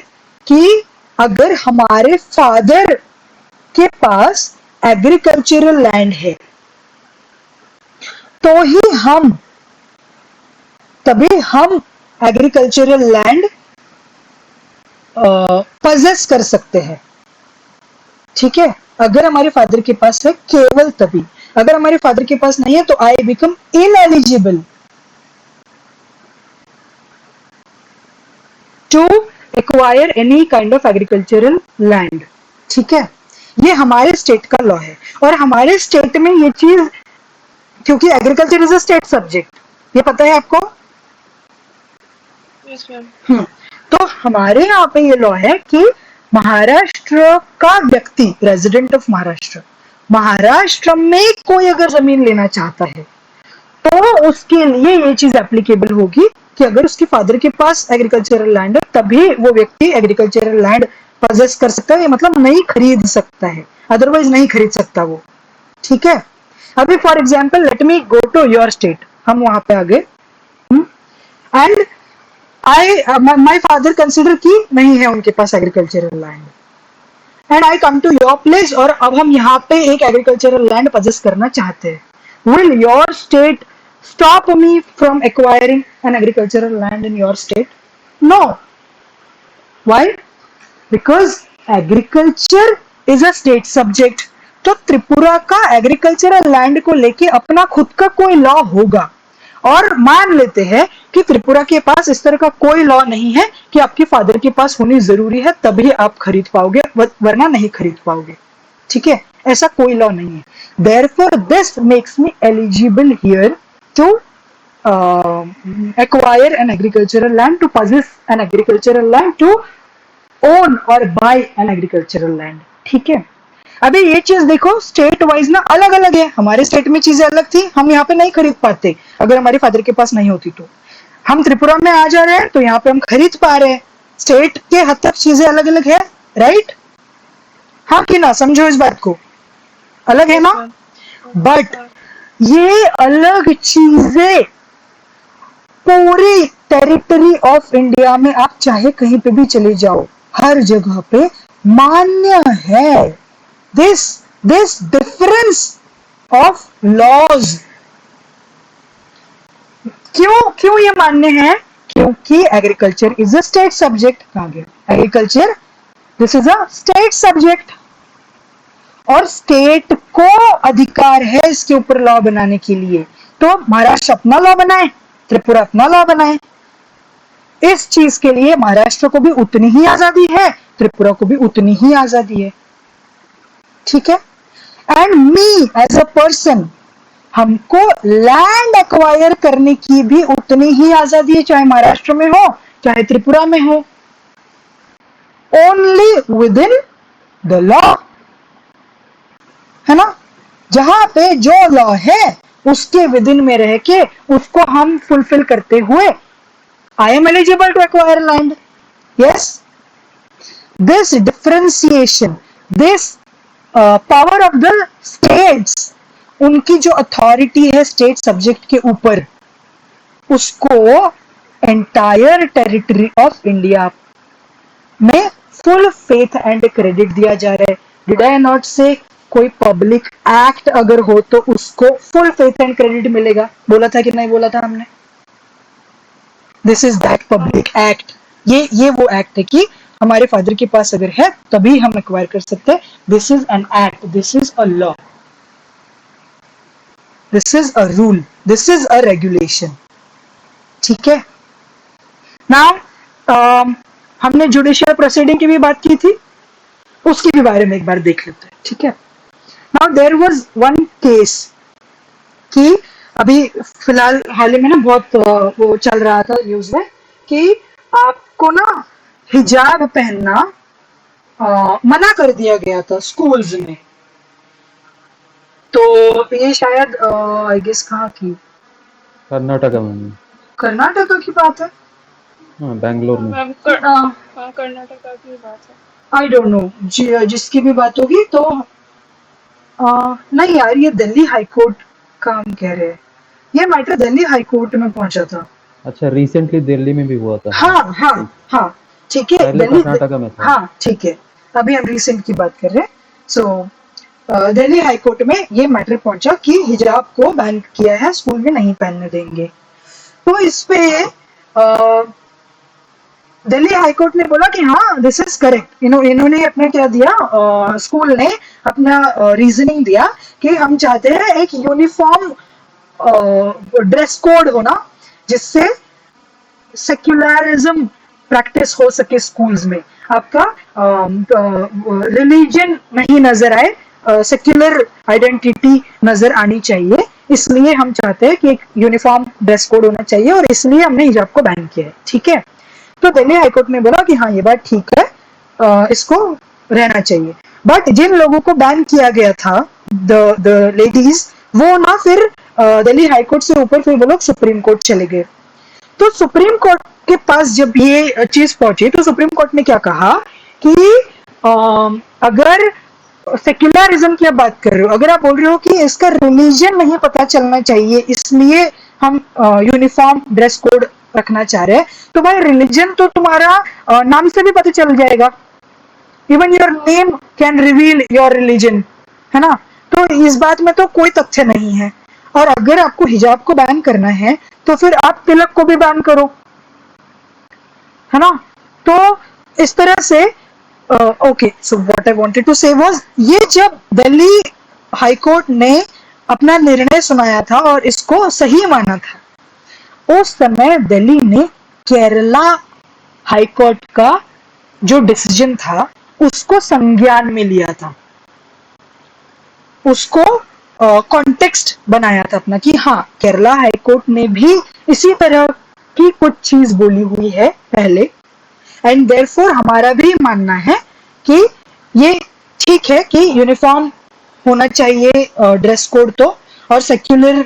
कि अगर हमारे फादर के पास एग्रीकल्चरल लैंड है तो ही तभी हम एग्रीकल्चरल लैंड पजेस कर सकते हैं, ठीक है? अगर हमारे फादर के पास है केवल तभी, अगर हमारे फादर के पास नहीं है तो I become ineligible to acquire any kind of agricultural land, ठीक है? ये हमारे स्टेट का लॉ है, और हमारे स्टेट में ये चीज, क्योंकि agriculture is a state subject, ये पता है आपको? Yes ma'am. तो हमारे यहाँ पे ये लॉ है कि महाराष्ट्र का व्यक्ति, रेजिडेंट ऑफ महाराष्ट्र में कोई अगर जमीन लेना चाहता है तो उसके लिए ये चीज एप्लीकेबल होगी कि अगर उसके फादर के पास एग्रीकल्चरल लैंड है तभी वो व्यक्ति एग्रीकल्चरल लैंड पजेस कर सकता है, मतलब नहीं खरीद सकता है, अदरवाइज नहीं खरीद सकता वो, ठीक है? अभी for example let me go to your state, हम वहां पे आ गए एंड my father consider कि नहीं है उनके पास agricultural land and I come to your place, और अब हम यहाँ पे एक एग्रीकल्चरल लैंड पजेस करना चाहते हैं, will your state stop me from acquiring an agricultural land in your state? No. Why? Because agriculture is a state subject. तो त्रिपुरा का एग्रीकल्चरल लैंड को लेके अपना खुद का कोई लॉ होगा, और मान लेते हैं कि त्रिपुरा के पास इस तरह का कोई लॉ नहीं है कि आपके फादर के पास होनी जरूरी है तभी आप खरीद पाओगे, वरना नहीं खरीद पाओगे, ठीक है? ऐसा कोई लॉ नहीं है। Therefore, this makes me eligible here to acquire an agricultural land, to possess an agricultural land, to own or buy an agricultural land, ठीक है? अभी ये चीज देखो, स्टेट वाइज ना अलग अलग है, हमारे स्टेट में चीजें अलग थी, हम यहाँ पे नहीं खरीद पाते अगर हमारे फादर के पास नहीं होती, तो हम त्रिपुरा में आ जा रहे हैं तो यहाँ पे हम खरीद पा रहे हैं, स्टेट के हद तक चीजें अलग अलग है, राइट? हाँ कि ना? समझो इस बात को, अलग है ना? बट ये अलग चीजें पूरी टेरिटरी ऑफ इंडिया में आप चाहे कहीं पे भी चले जाओ, हर जगह पे मान्य है। दिस डिफरेंस ऑफ लॉज क्यों ये मान्य है? क्योंकि agriculture is a state subject. कहा गया agriculture, this is a state subject, और स्टेट को अधिकार है इसके ऊपर लॉ बनाने के लिए। तो महाराष्ट्र अपना लॉ बनाए, त्रिपुरा अपना लॉ बनाए, इस चीज के लिए महाराष्ट्र को भी उतनी ही आजादी है, त्रिपुरा को भी उतनी ही आजादी है, ठीक है? And me as a person, हमको लैंड एक्वायर करने की भी उतनी ही आजादी है, चाहे महाराष्ट्र में हो चाहे त्रिपुरा में हो, only with in the law, है ना? जहां पे जो लॉ है उसके विद इन में रह के उसको हम फुलफिल करते हुए, I am eligible to acquire land. Yes, this differentiation, this power of the states, उनकी जो अथॉरिटी है स्टेट सब्जेक्ट के ऊपर, उसको एंटायर टेरिटरी ऑफ इंडिया में फुल फेथ एंड क्रेडिट दिया जा रहा है। डिड आई नॉट से कोई पब्लिक एक्ट अगर हो तो उसको फुल फेथ एंड क्रेडिट मिलेगा? बोला था कि नहीं बोला था हमने? This is that public act. ये वो एक्ट है कि हमारे फादर के पास अगर है तभी हम एक्वायर कर सकते हैं। This is an act, this is a law, this is a rule, this is a regulation. ठीक है। नाउ हमने जुडिशियल प्रोसीडिंग की भी बात की थी, उसके भी बारे में एक बार देख लेते हैं। ठीक है। Now there was one case कि अभी फिलहाल हाल ही में ना बहुत वो चल रहा था न्यूज में कि आपको ना हिजाब पहनना मना कर दिया गया था स्कूल्स में। तो ये शायद आई गेस कहाँ की, कर्नाटक में। कर्नाटक की बात है। हाँ, बैंगलोर में। हाँ, कर्नाटका की बात है। आई डोंट नो जिसकी भी बात होगी तो नहीं यार, ये दिल्ली हाईकोर्ट का हम कह रहे हैं। ये मैटर दिल्ली हाईकोर्ट में पहुंचा था। अच्छा, रिसेंटली दिल्ली में भी हुआ था। हाँ हाँ हाँ, ठीक है। पहले दिल्ली, कर्नाटका में था। हाँ ठीक है, अभी हम रिसेंट की बात कर रहे हैं। सो दिल्ली हाईकोर्ट में ये मैटर पहुंचा कि हिजाब को बैन किया है, स्कूल में नहीं पहनने देंगे। तो इस पे दिल्ली हाईकोर्ट ने बोला कि हाँ दिस इज करेक्ट। इन्होंने अपने क्या दिया, स्कूल ने अपना रीजनिंग दिया कि हम चाहते हैं एक यूनिफॉर्म ड्रेस कोड होना जिससे सेक्युलरिज्म प्रैक्टिस हो सके स्कूल्स में। आपका रिलीजन नहीं नजर आए, सेक्युलर आइडेंटिटी नजर आनी चाहिए। इसलिए हम चाहते हैं कि एक यूनिफॉर्म ड्रेस कोड होना चाहिए और इसलिए हमने हिजाब को बैन किया है। ठीक है। तो दिल्ली हाईकोर्ट ने बोला कि हाँ ये बात ठीक है, इसको रहना चाहिए। बट जिन लोगों को बैन किया गया था, द लेडीज, वो ना फिर दिल्ली हाईकोर्ट से ऊपर फिर वो लोग सुप्रीम कोर्ट चले गए। तो सुप्रीम कोर्ट के पास जब ये चीज पहुंची तो सुप्रीम कोर्ट ने क्या कहा कि अगर सेक्युलरिज्म की आप बात कर रहे हो, अगर आप बोल रहे हो कि इसका रिलीजन नहीं पता चलना चाहिए इसलिए हम यूनिफॉर्म ड्रेस कोड रखना चाह रहे हैं, तो भाई रिलीजन तो तुम्हारा नाम से भी पता चल जाएगा। Even your name can reveal your religion, है ना। तो इस बात में तो कोई तथ्य नहीं है। और अगर आपको हिजाब को बैन करना है तो फिर आप तिलक को भी बैन करो, है ना। तो इस तरह से okay, so what I wanted to say was, ये जब दिल्ली हाईकोर्ट ने अपना निर्णय सुनाया था और इसको सही माना था, उस समय दिल्ली ने केरला हाईकोर्ट का जो डिसीजन था उसको संज्ञान में लिया था, उसको कॉन्टेक्स्ट बनाया था अपना कि हाँ केरला हाईकोर्ट ने भी इसी तरह की कुछ चीज बोली हुई है पहले, एंड देयरफॉर हमारा भी मानना है कि ये ठीक है कि यूनिफॉर्म होना चाहिए ड्रेस कोड तो, और सेक्युलर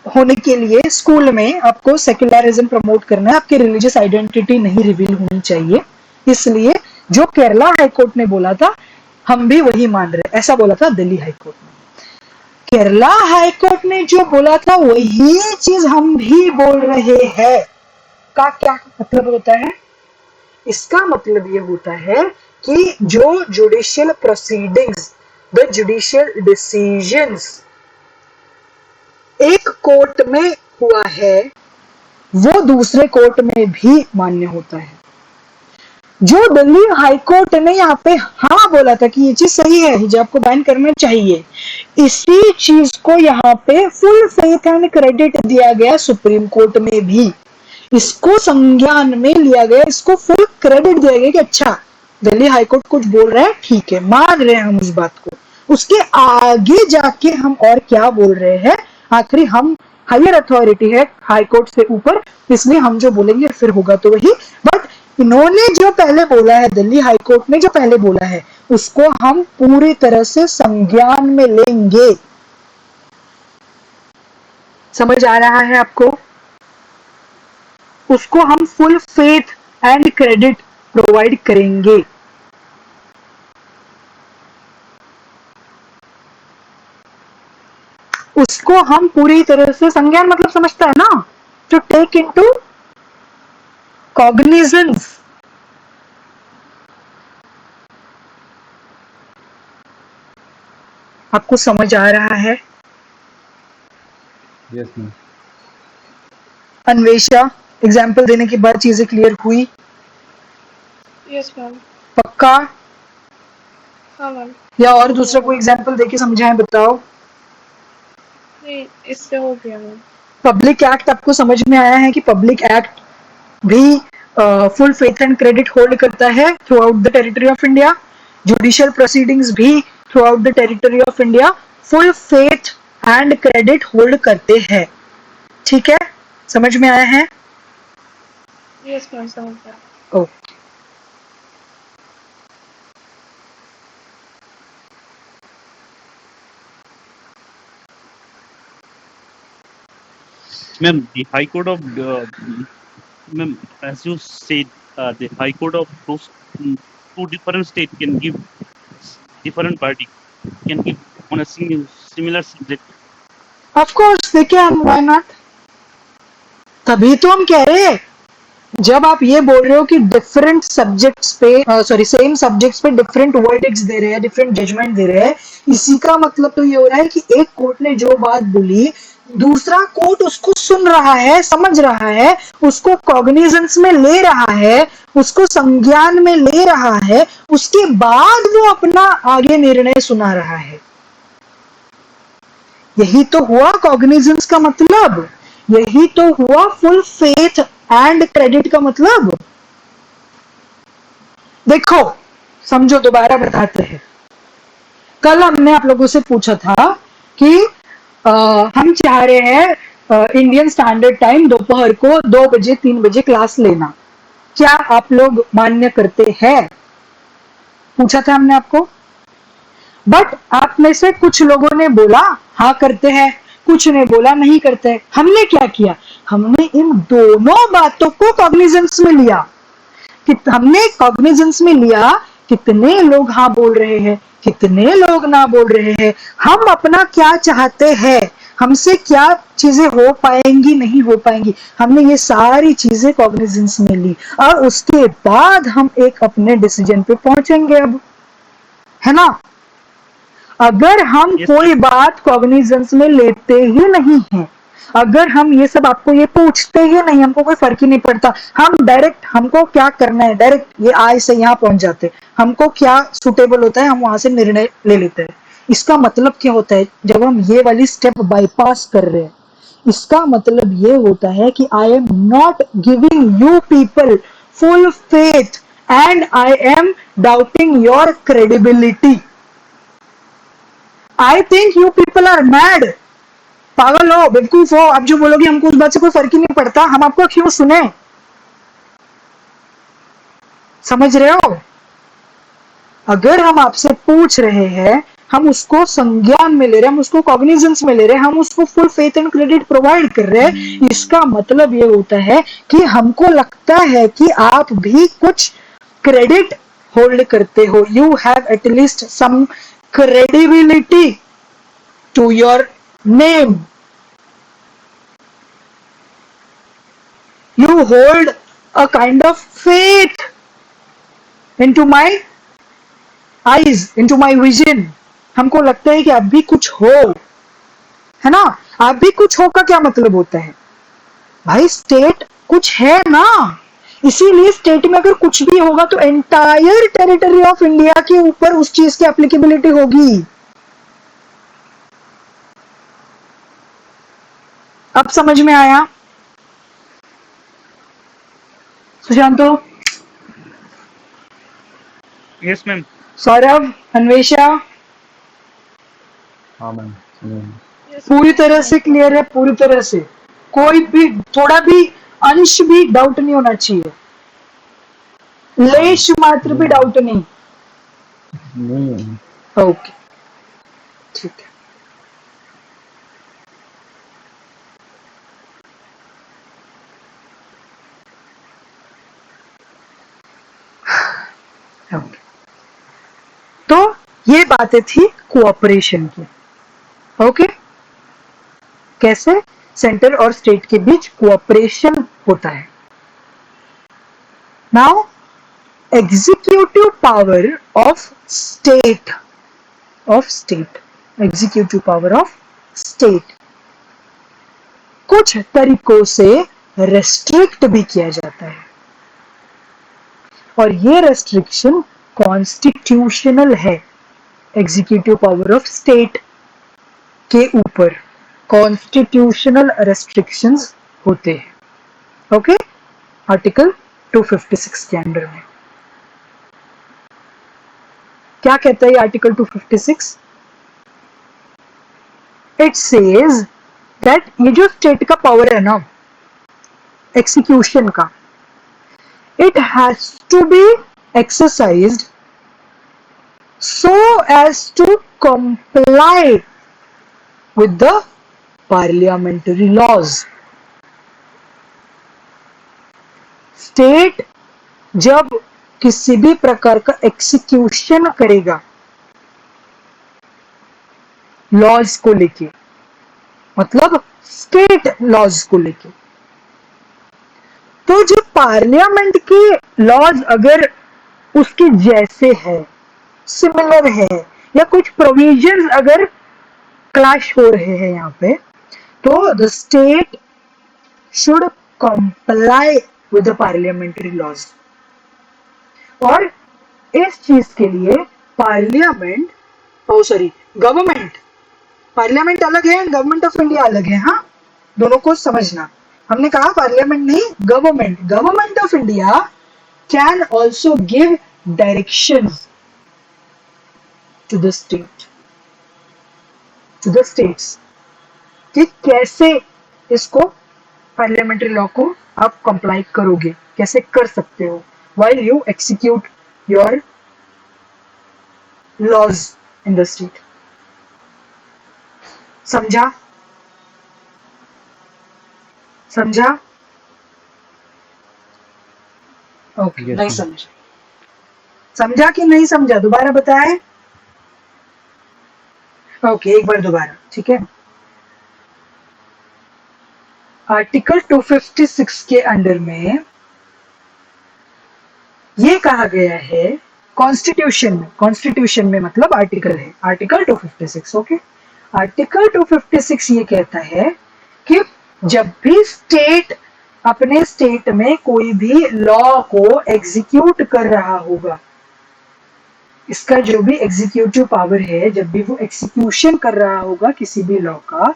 होने के लिए स्कूल में आपको सेक्युलरिज्म प्रमोट करना है, आपकी रिलीजियस आइडेंटिटी नहीं रिवील होनी चाहिए। इसलिए जो केरला हाईकोर्ट ने बोला था हम भी वही मान रहे, ऐसा बोला था दिल्ली हाईकोर्ट ने। केरला हाईकोर्ट ने जो बोला था वही चीज हम भी बोल रहे हैं। का क्या मतलब होता है? इसका मतलब ये होता है कि जो judicial proceedings, the judicial decisions एक कोर्ट में हुआ है वो दूसरे कोर्ट में भी मान्य होता है। जो दिल्ली हाईकोर्ट ने यहाँ पे हाँ बोला था कि ये चीज सही है, हिजाब को बैन करना चाहिए, इसी चीज को यहाँ पे फुल फेथ एंड क्रेडिट दिया गया सुप्रीम कोर्ट में भी। इसको संज्ञान में लिया गया, इसको फुल क्रेडिट दिया गया कि अच्छा दिल्ली हाईकोर्ट कुछ बोल रहा है, ठीक है, मान रहे हैं हम उस बात को। उसके आगे जाके हम और क्या बोल रहे हैं, आखिरी हम हायर अथॉरिटी है हाईकोर्ट से ऊपर, इसलिए हम जो बोलेंगे फिर होगा तो वही। बट इन्होंने जो पहले बोला है, दिल्ली हाईकोर्ट ने जो पहले बोला है, उसको हम पूरी तरह से संज्ञान में लेंगे। समझ आ रहा है आपको? उसको हम full faith and credit provide करेंगे। उसको हम पूरी तरह से, संज्ञान मतलब समझता है ना, to take into cognizance. आपको समझ आ रहा है? Yes, ma'am. अन्वेषा, एग्जाम्पल देने के बाद चीजें क्लियर हुई? Yes ma'am. पक्का? हाँ मैम। या और दूसरा कोई एग्जाम्पल देके समझाएं, बताओ। नहीं, इससे हो गया मैम। पब्लिक एक्ट आपको समझ में आया है कि पब्लिक एक्ट भी full faith and credit hold करता है throughout the territory of India. Judicial proceedings भी throughout the territory of India full faith and credit hold करते हैं। ठीक है, समझ में आया है? यस मैम, समझ गया। Okay. Ma'am, the High Court of ma'am, as you said, the High Court of those two different states can give different verdict, can give on a similar subject. Of course they can, why not? तभी तो हम कह रहे हैं, जब आप ये बोल रहे हो कि डिफरेंट सब्जेक्ट्स पे सॉरी सेम सब्जेक्ट्स पे डिफरेंट वर्डिक्ट्स दे रहे हैं, डिफरेंट जजमेंट दे रहे हैं, इसी का मतलब तो ये हो रहा है कि एक कोर्ट ने जो बात बोली, दूसरा कोर्ट उसको सुन रहा है, समझ रहा है, उसको कॉग्निजेंस में ले रहा है, उसको संज्ञान में ले रहा है, उसके बाद वो अपना आगे निर्णय सुना रहा है। यही तो हुआ कॉग्निजेंस का मतलब, यही तो हुआ फुल फेथ एंड क्रेडिट का मतलब। देखो, समझो, दोबारा बताते हैं। कल हमने आप लोगों से पूछा था कि हम चाह रहे हैं इंडियन स्टैंडर्ड टाइम दोपहर को 2 बजे 3 बजे क्लास लेना, क्या आप लोग मान्य करते हैं? पूछा था हमने आपको। बट आप में से कुछ लोगों ने बोला हाँ करते हैं, कुछ ने बोला नहीं करते। हमने क्या किया? हमने इन दोनों बातों को कॉग्निजेंस में लिया। हमने कॉग्निजेंस में लिया कितने लोग हाँ बोल रहे हैं, कितने लोग ना बोल रहे हैं, हम अपना क्या चाहते हैं, हमसे क्या चीजें हो पाएंगी नहीं हो पाएंगी, हमने ये सारी चीजें कॉग्निजेंस में ली और उसके बाद हम एक अपने डिसीजन पे पहुंचेंगे अब, है ना? अगर हम कोई बात कॉग्निजेंस में लेते ही नहीं है, अगर हम ये सब आपको ये पूछते ही नहीं, हमको कोई फर्क ही नहीं पड़ता, हम डायरेक्ट हमको क्या करना है डायरेक्ट ये आय से यहाँ पहुंच जाते, हमको क्या सुटेबल होता है हम वहां से निर्णय ले लेते हैं। इसका मतलब क्या होता है? जब हम ये वाली स्टेप बाईपास कर रहे हैं, इसका मतलब ये होता है कि I am not giving you people full faith and I am doubting your credibility. I think you people are mad, पागल हो, बेवकूफ हो, आप जो बोलोगे हमको उस बात से कोई फर्क ही नहीं पड़ता, हम आपको क्यों सुने? समझ रहे हो? अगर हम आपसे पूछ रहे हैं, हम उसको संज्ञान में ले रहे हैं, हम उसको कॉग्निजेंस में ले रहे हैं, हम उसको full faith and credit provide कर रहे हैं, इसका मतलब ये होता है कि हमको लगता है कि आप भी कुछ क्रेडिट होल्ड करते हो, you have at least some credibility to your name, you hold a kind of faith into my eyes, into my vision। हमको लगता है कि आप भी कुछ हो, है ना? आप भी कुछ हो का क्या मतलब होता है भाई? स्टेट कुछ है ना, इसीलिए स्टेट में अगर कुछ भी होगा तो एंटायर टेरिटरी ऑफ इंडिया के ऊपर उस चीज की एप्लीकेबिलिटी होगी। अब समझ में आया? Sushanto, Yes, ma'am. सौरभ, अन्वेषा, हाँ मैम, सुनिए। पूरी तरह से क्लियर है? पूरी तरह से कोई भी थोड़ा भी अंश भी डाउट नहीं होना चाहिए, लेश मात्र भी डाउट नहीं। नहीं है। ओके, ठीक है। ओके, तो ये बातें थी कोऑपरेशन की। ओके, कैसे? सेंटर और स्टेट के बीच कोऑपरेशन होता है। Now executive power of state executive power of state कुछ तरीकों से रेस्ट्रिक्ट भी किया जाता है और ये रेस्ट्रिक्शन कॉन्स्टिट्यूशनल है। एग्जीक्यूटिव पावर ऑफ स्टेट के ऊपर कॉन्स्टिट्यूशनल रेस्ट्रिक्शंस होते हैं। ओके, आर्टिकल 256 के अंडर में क्या कहता है आर्टिकल 256? इट सेज दैट ये जो स्टेट का पावर है ना एक्सिक्यूशन का, it has to be exercised so as to comply with the parliamentary laws. State जब किसी भी प्रकार का एक्सिक्यूशन करेगा लॉज को लेके, मतलब स्टेट लॉज को लेके, तो जो पार्लियामेंट के लॉज अगर उसके जैसे है, सिमिलर है, या कुछ प्रोविजंस अगर क्लैश हो रहे हैं यहाँ पे, तो the state should comply with the parliamentary laws. और इस चीज के लिए पार्लियामेंट गवर्नमेंट, पार्लियामेंट अलग है, गवर्नमेंट ऑफ इंडिया अलग है। हाँ, दोनों को समझना। हमने कहा पार्लियामेंट नहीं, government of India can also give directions to the states कि कैसे इसको पार्लियामेंट्री लॉ को आप कंप्लाई करोगे, कैसे कर सकते हो while you execute your laws in the state। समझा? ओके, Yes, नहीं ma'am. समझा कि नहीं समझा? दोबारा बताएं। ओके, एक बार दोबारा, ठीक है। आर्टिकल 256 के अंडर में ये कहा गया है कॉन्स्टिट्यूशन में मतलब आर्टिकल है, आर्टिकल 256। ओके, आर्टिकल 256 ये कहता है कि जब भी स्टेट अपने स्टेट में कोई भी लॉ को एग्जीक्यूट कर रहा होगा, इसका जो भी एग्जीक्यूटिव पावर है, जब भी वो एग्जीक्यूशन कर रहा होगा किसी भी लॉ का,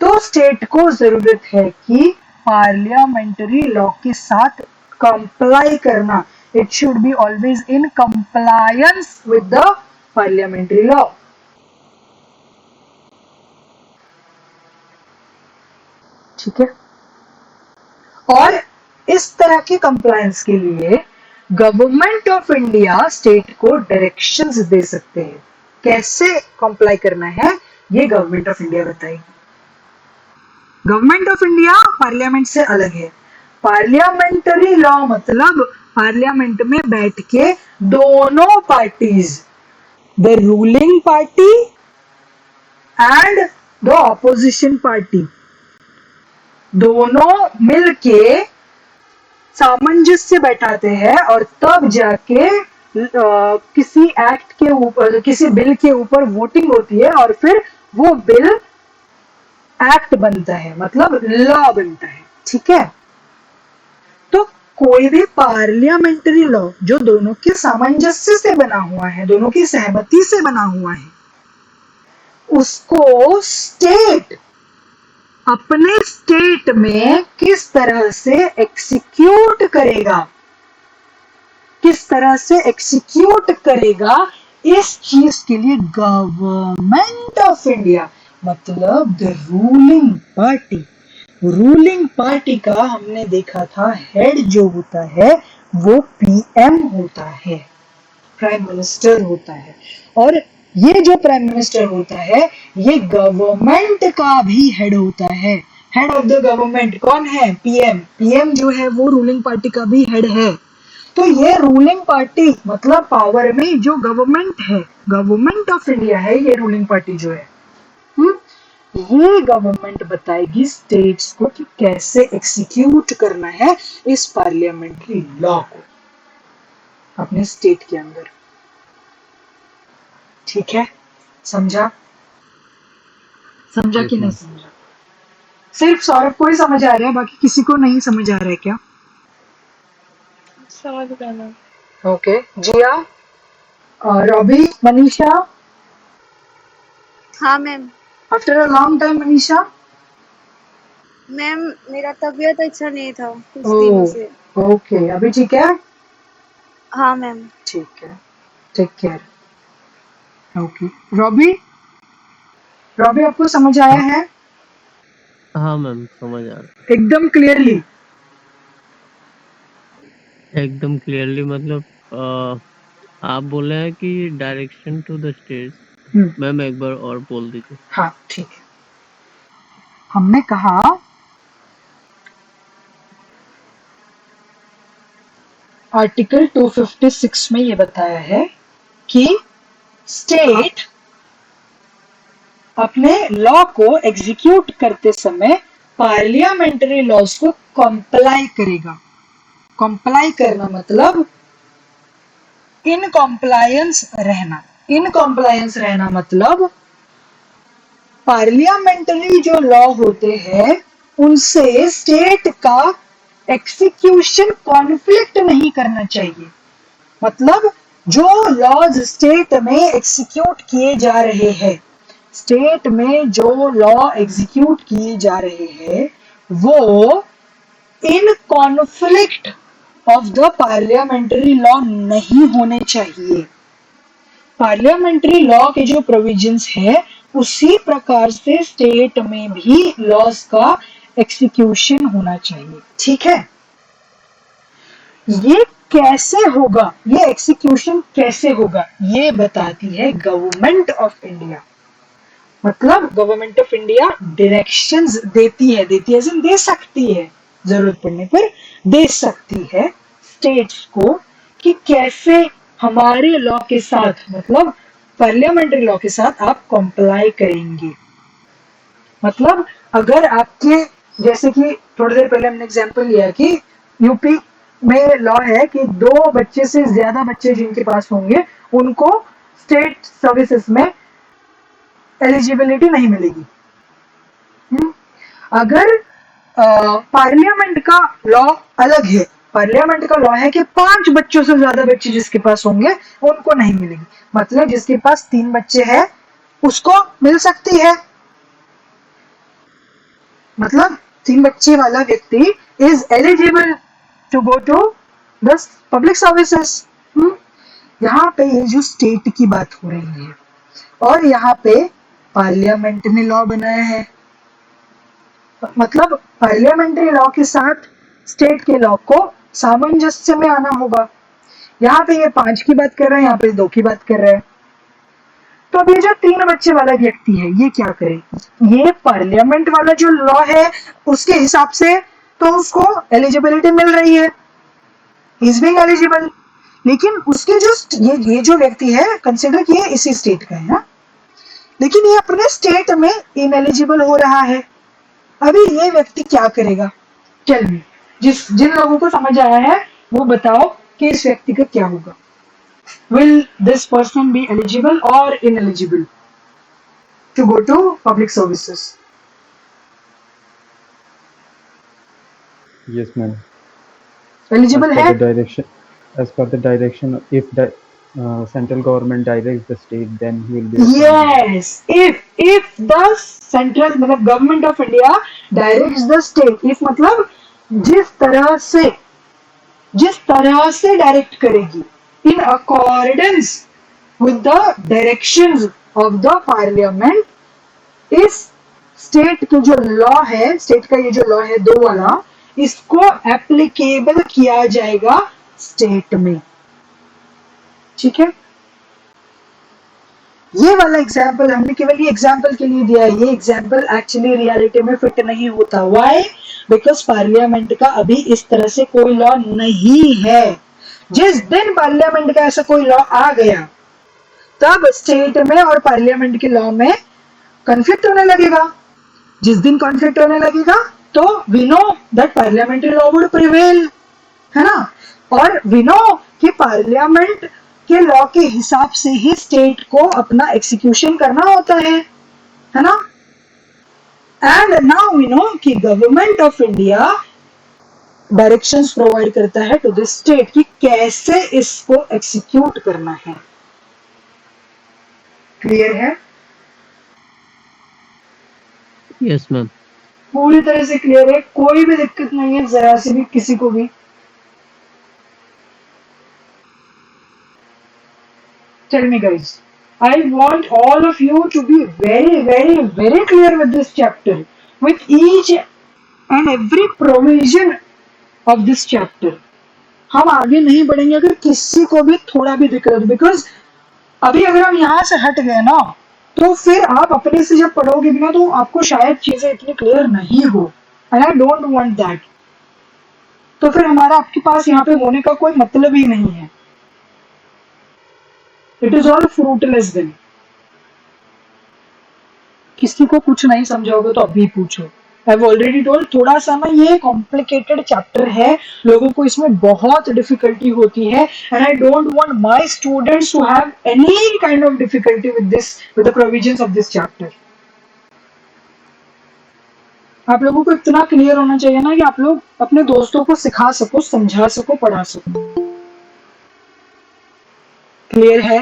तो स्टेट को जरूरत है कि पार्लियामेंट्री लॉ के साथ कंप्लाई करना। It should be always in compliance with the parliamentary law. ठीक है, और इस तरह के कंप्लायंस के लिए गवर्नमेंट ऑफ इंडिया स्टेट को डायरेक्शंस दे सकते हैं, कैसे कंप्लाई करना है ये गवर्नमेंट ऑफ इंडिया बताएगी। गवर्नमेंट ऑफ इंडिया पार्लियामेंट से अलग है। पार्लियामेंट्री लॉ मतलब पार्लियामेंट में बैठ के दोनों parties, the ruling party and the opposition party, दोनों मिलके सामंजस्य बैठाते हैं और तब जाके किसी एक्ट के ऊपर, किसी बिल के ऊपर वोटिंग होती है और फिर वो बिल एक्ट बनता है, मतलब लॉ बनता है। ठीक है, तो कोई भी पार्लियामेंट्री लॉ जो दोनों के सामंजस्य से बना हुआ है, दोनों की सहमति से बना हुआ है, उसको स्टेट अपने स्टेट में किस तरह से एक्सिक्यूट करेगा, किस तरह से एक्सिक्यूट करेगा, इस चीज के लिए गवर्नमेंट ऑफ इंडिया मतलब द रूलिंग पार्टी का हमने देखा था हेड जो होता है वो पीएम होता है, प्राइम मिनिस्टर होता है। और ये जो प्राइम मिनिस्टर होता है ये गवर्नमेंट का भी हेड होता है। हेड ऑफ द गवर्नमेंट कौन है? पीएम। पीएम जो है वो रूलिंग पार्टी का भी हेड है। तो ये रूलिंग पार्टी मतलब पावर में जो गवर्नमेंट है, गवर्नमेंट ऑफ इंडिया है, ये रूलिंग पार्टी जो है। ये गवर्नमेंट बताएगी स्टेट्स को कि कैसे एक्सिक्यूट करना है इस पार्लियामेंट्री लॉ को अपने स्टेट के अंदर। ठीक है, समझा? समझा Yes, कि नहीं ma'am. समझा? सिर्फ सौरभ को ही समझ आ रहा है, बाकी किसी को नहीं समझ आ रहा है क्या? समझ गए मैम। ओके, जिया, रॉबी, मनीषा, हाँ ma'am. After a long time Manisha. Ma'am मेरा तबीयत अच्छा नहीं था कुछ ओ दिनों से। ओके, अभी ठीक है? हाँ मैम। ठीक है, take care. Okay, Robbie, Robbie आपको समझ आया है हाँ मैम, समझ आ रहा एकदम क्लियरली? है एकदम क्लियरली। मतलब आप बोल रहे हैं कि direction to the states. Ma'am एक बार और बोल दीजिए। हाँ ठीक है, हमने कहा आर्टिकल 256 में ये बताया है कि स्टेट अपने लॉ को एग्जीक्यूट करते समय पार्लियामेंट्री लॉज को कॉम्प्लाई करेगा। कॉम्प्लाई करना मतलब इन कॉम्प्लायंस रहना। इन कॉम्प्लायंस रहना मतलब पार्लियामेंट्री जो लॉ होते हैं उनसे स्टेट का एक्सिक्यूशन कॉन्फ्लिक्ट नहीं करना चाहिए। मतलब जो लॉज स्टेट में एग्जीक्यूट किए जा रहे हैं, स्टेट में जो लॉ एग्जीक्यूट किए जा रहे हैं वो in conflict of the parliamentary law नहीं होने चाहिए। पार्लियामेंट्री लॉ के जो प्रोविजंस है उसी प्रकार से स्टेट में भी लॉज का एक्सिक्यूशन होना चाहिए। ठीक है, ये कैसे होगा, ये एक्सिक्यूशन कैसे होगा, ये बताती है गवर्नमेंट ऑफ इंडिया। मतलब गवर्नमेंट ऑफ इंडिया डायरेक्शंस देती है, दे सकती है, जरूरत पड़ने पर दे सकती है स्टेट्स को कि कैसे हमारे लॉ के साथ, मतलब पार्लियामेंट्री लॉ के साथ आप कॉम्प्लाई करेंगे। मतलब अगर आपके, जैसे कि थोड़ी देर पहले हमने एग्जांपल लिया कि यूपी में लॉ है कि 2 बच्चे से ज्यादा बच्चे जिनके पास होंगे उनको स्टेट सर्विसेज में एलिजिबिलिटी नहीं मिलेगी। अगर पार्लियामेंट का लॉ अलग है, पार्लियामेंट का लॉ है कि 5 बच्चों से ज्यादा बच्चे जिसके पास होंगे उनको नहीं मिलेगी। मतलब जिसके पास 3 बच्चे हैं उसको मिल सकती है। मतलब 3 बच्चे वाला व्यक्ति is eligible to go to the public services. यहाँ पे ये जो स्टेट की बात हो रही है और यहाँ पे पार्लियामेंट ने लॉ बनाया है, मतलब पार्लियामेंट्री लॉ के साथ स्टेट के लॉ को सामंजस्य में आना होगा। यहाँ पे ये 5 की बात कर रहे हैं, यहाँ पे 2 की बात कर रहे हैं। तो अब ये जो 3 बच्चे वाला व्यक्ति है ये क्या करे, ये पार्लियामेंट वाला जो लॉ है उसके हिसाब से तो उसको एलिजिबिलिटी मिल रही है, इज बीइंग एलिजिबल। लेकिन उसके जो ये जो व्यक्ति है कंसिडर किए इसी स्टेट का है ना, लेकिन ये अपने स्टेट में इनएलिजिबल हो रहा है। अभी ये व्यक्ति क्या करेगा? टेल मी, जिन लोगों को समझ आया है वो बताओ कि इस व्यक्ति का क्या होगा। Will this person be eligible or ineligible to go to public services? Yes, ma'am. Eligible है? As per the direction, if the central government directs the state, then he will be. Yes. If the central मतलब government of India directs the state, if मतलब जिस तरह से direct करेगी in accordance with the directions of the parliament, इस state के जो law है, स्टेट का ये जो लॉ है 2 वाला, इसको एप्लीकेबल किया जाएगा स्टेट में। ठीक है, ये वाला एग्जाम्पल हमने केवल ये एग्जाम्पल के लिए दिया है, ये एग्जाम्पल एक्चुअली रियलिटी में फिट नहीं होता। व्हाई? बिकॉज पार्लियामेंट का अभी इस तरह से कोई लॉ नहीं है। जिस दिन पार्लियामेंट का ऐसा कोई लॉ आ गया तब स्टेट में और पार्लियामेंट के लॉ में कॉन्फ्लिक्ट होने लगेगा। जिस दिन कॉन्फ्लिक्ट होने लगेगा तो we know that parliamentary law would prevail, है ना, और वी नो कि पार्लियामेंट के लॉ के हिसाब से ही स्टेट को अपना एग्जीक्यूशन करना होता है ना। एंड नाउ वी नो कि government of India directions provide करता है टू द स्टेट कि कैसे इसको एग्जीक्यूट करना है। क्लियर है? Yes ma'am. पूरी तरह से क्लियर है, कोई भी दिक्कत नहीं है जरा सी भी किसी को भी। Tell me guys, I want all of you to be very very very clear with this chapter, with each and every provision of this chapter. हम आगे नहीं बढ़ेंगे अगर किसी को भी थोड़ा भी दिक्कत, बिकॉज अभी अगर हम यहाँ से हट गए ना तो फिर आप अपने से जब पढ़ोगे भी ना तो आपको शायद चीजें इतनी क्लियर नहीं हो, and I don't want that. तो फिर हमारा आपके पास यहाँ पे होने का कोई मतलब ही नहीं है। It is all fruitless then. किसी को कुछ नहीं समझाओगे तो अभी पूछो। I've already told, थोड़ा सा ना ये कॉम्प्लिकेटेड चैप्टर है, लोगों को इसमें बहुत डिफिकल्टी होती है, and I don't want my students to have any kind of difficulty with this, with the provisions of this chapter. आप लोगों को इतना क्लियर होना चाहिए ना कि आप लोग अपने दोस्तों को सिखा सको, समझा सको, पढ़ा सको। क्लियर है?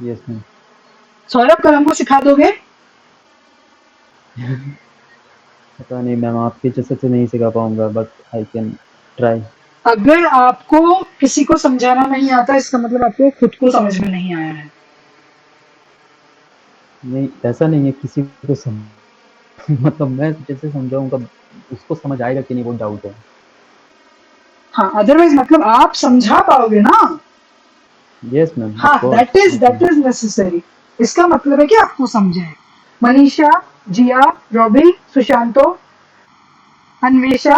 Yes ma'am. सौरभ कल हमको सिखा दोगे? पता नहीं मैम, आपके जैसे तो नहीं सिखा पाऊंगा, बट आई कैन ट्राई। अगर आपको किसी को समझाना नहीं आता इसका मतलब आपको खुद को समझ में नहीं आया है। नहीं, ऐसा नहीं है किसी को मतलब मैं जैसे समझाऊंगा उसको समझ आएगा कि नहीं वो डाउट है। हाँ, अदरवाइज मतलब आप समझा पाओगे ना। Yes ma'am. हाँ, दैट इज नेसेसरी। इसका मतलब है कि आपको समझाए। मनीषा, जिया, रॉबी, सुशांतो, अन्वेषा,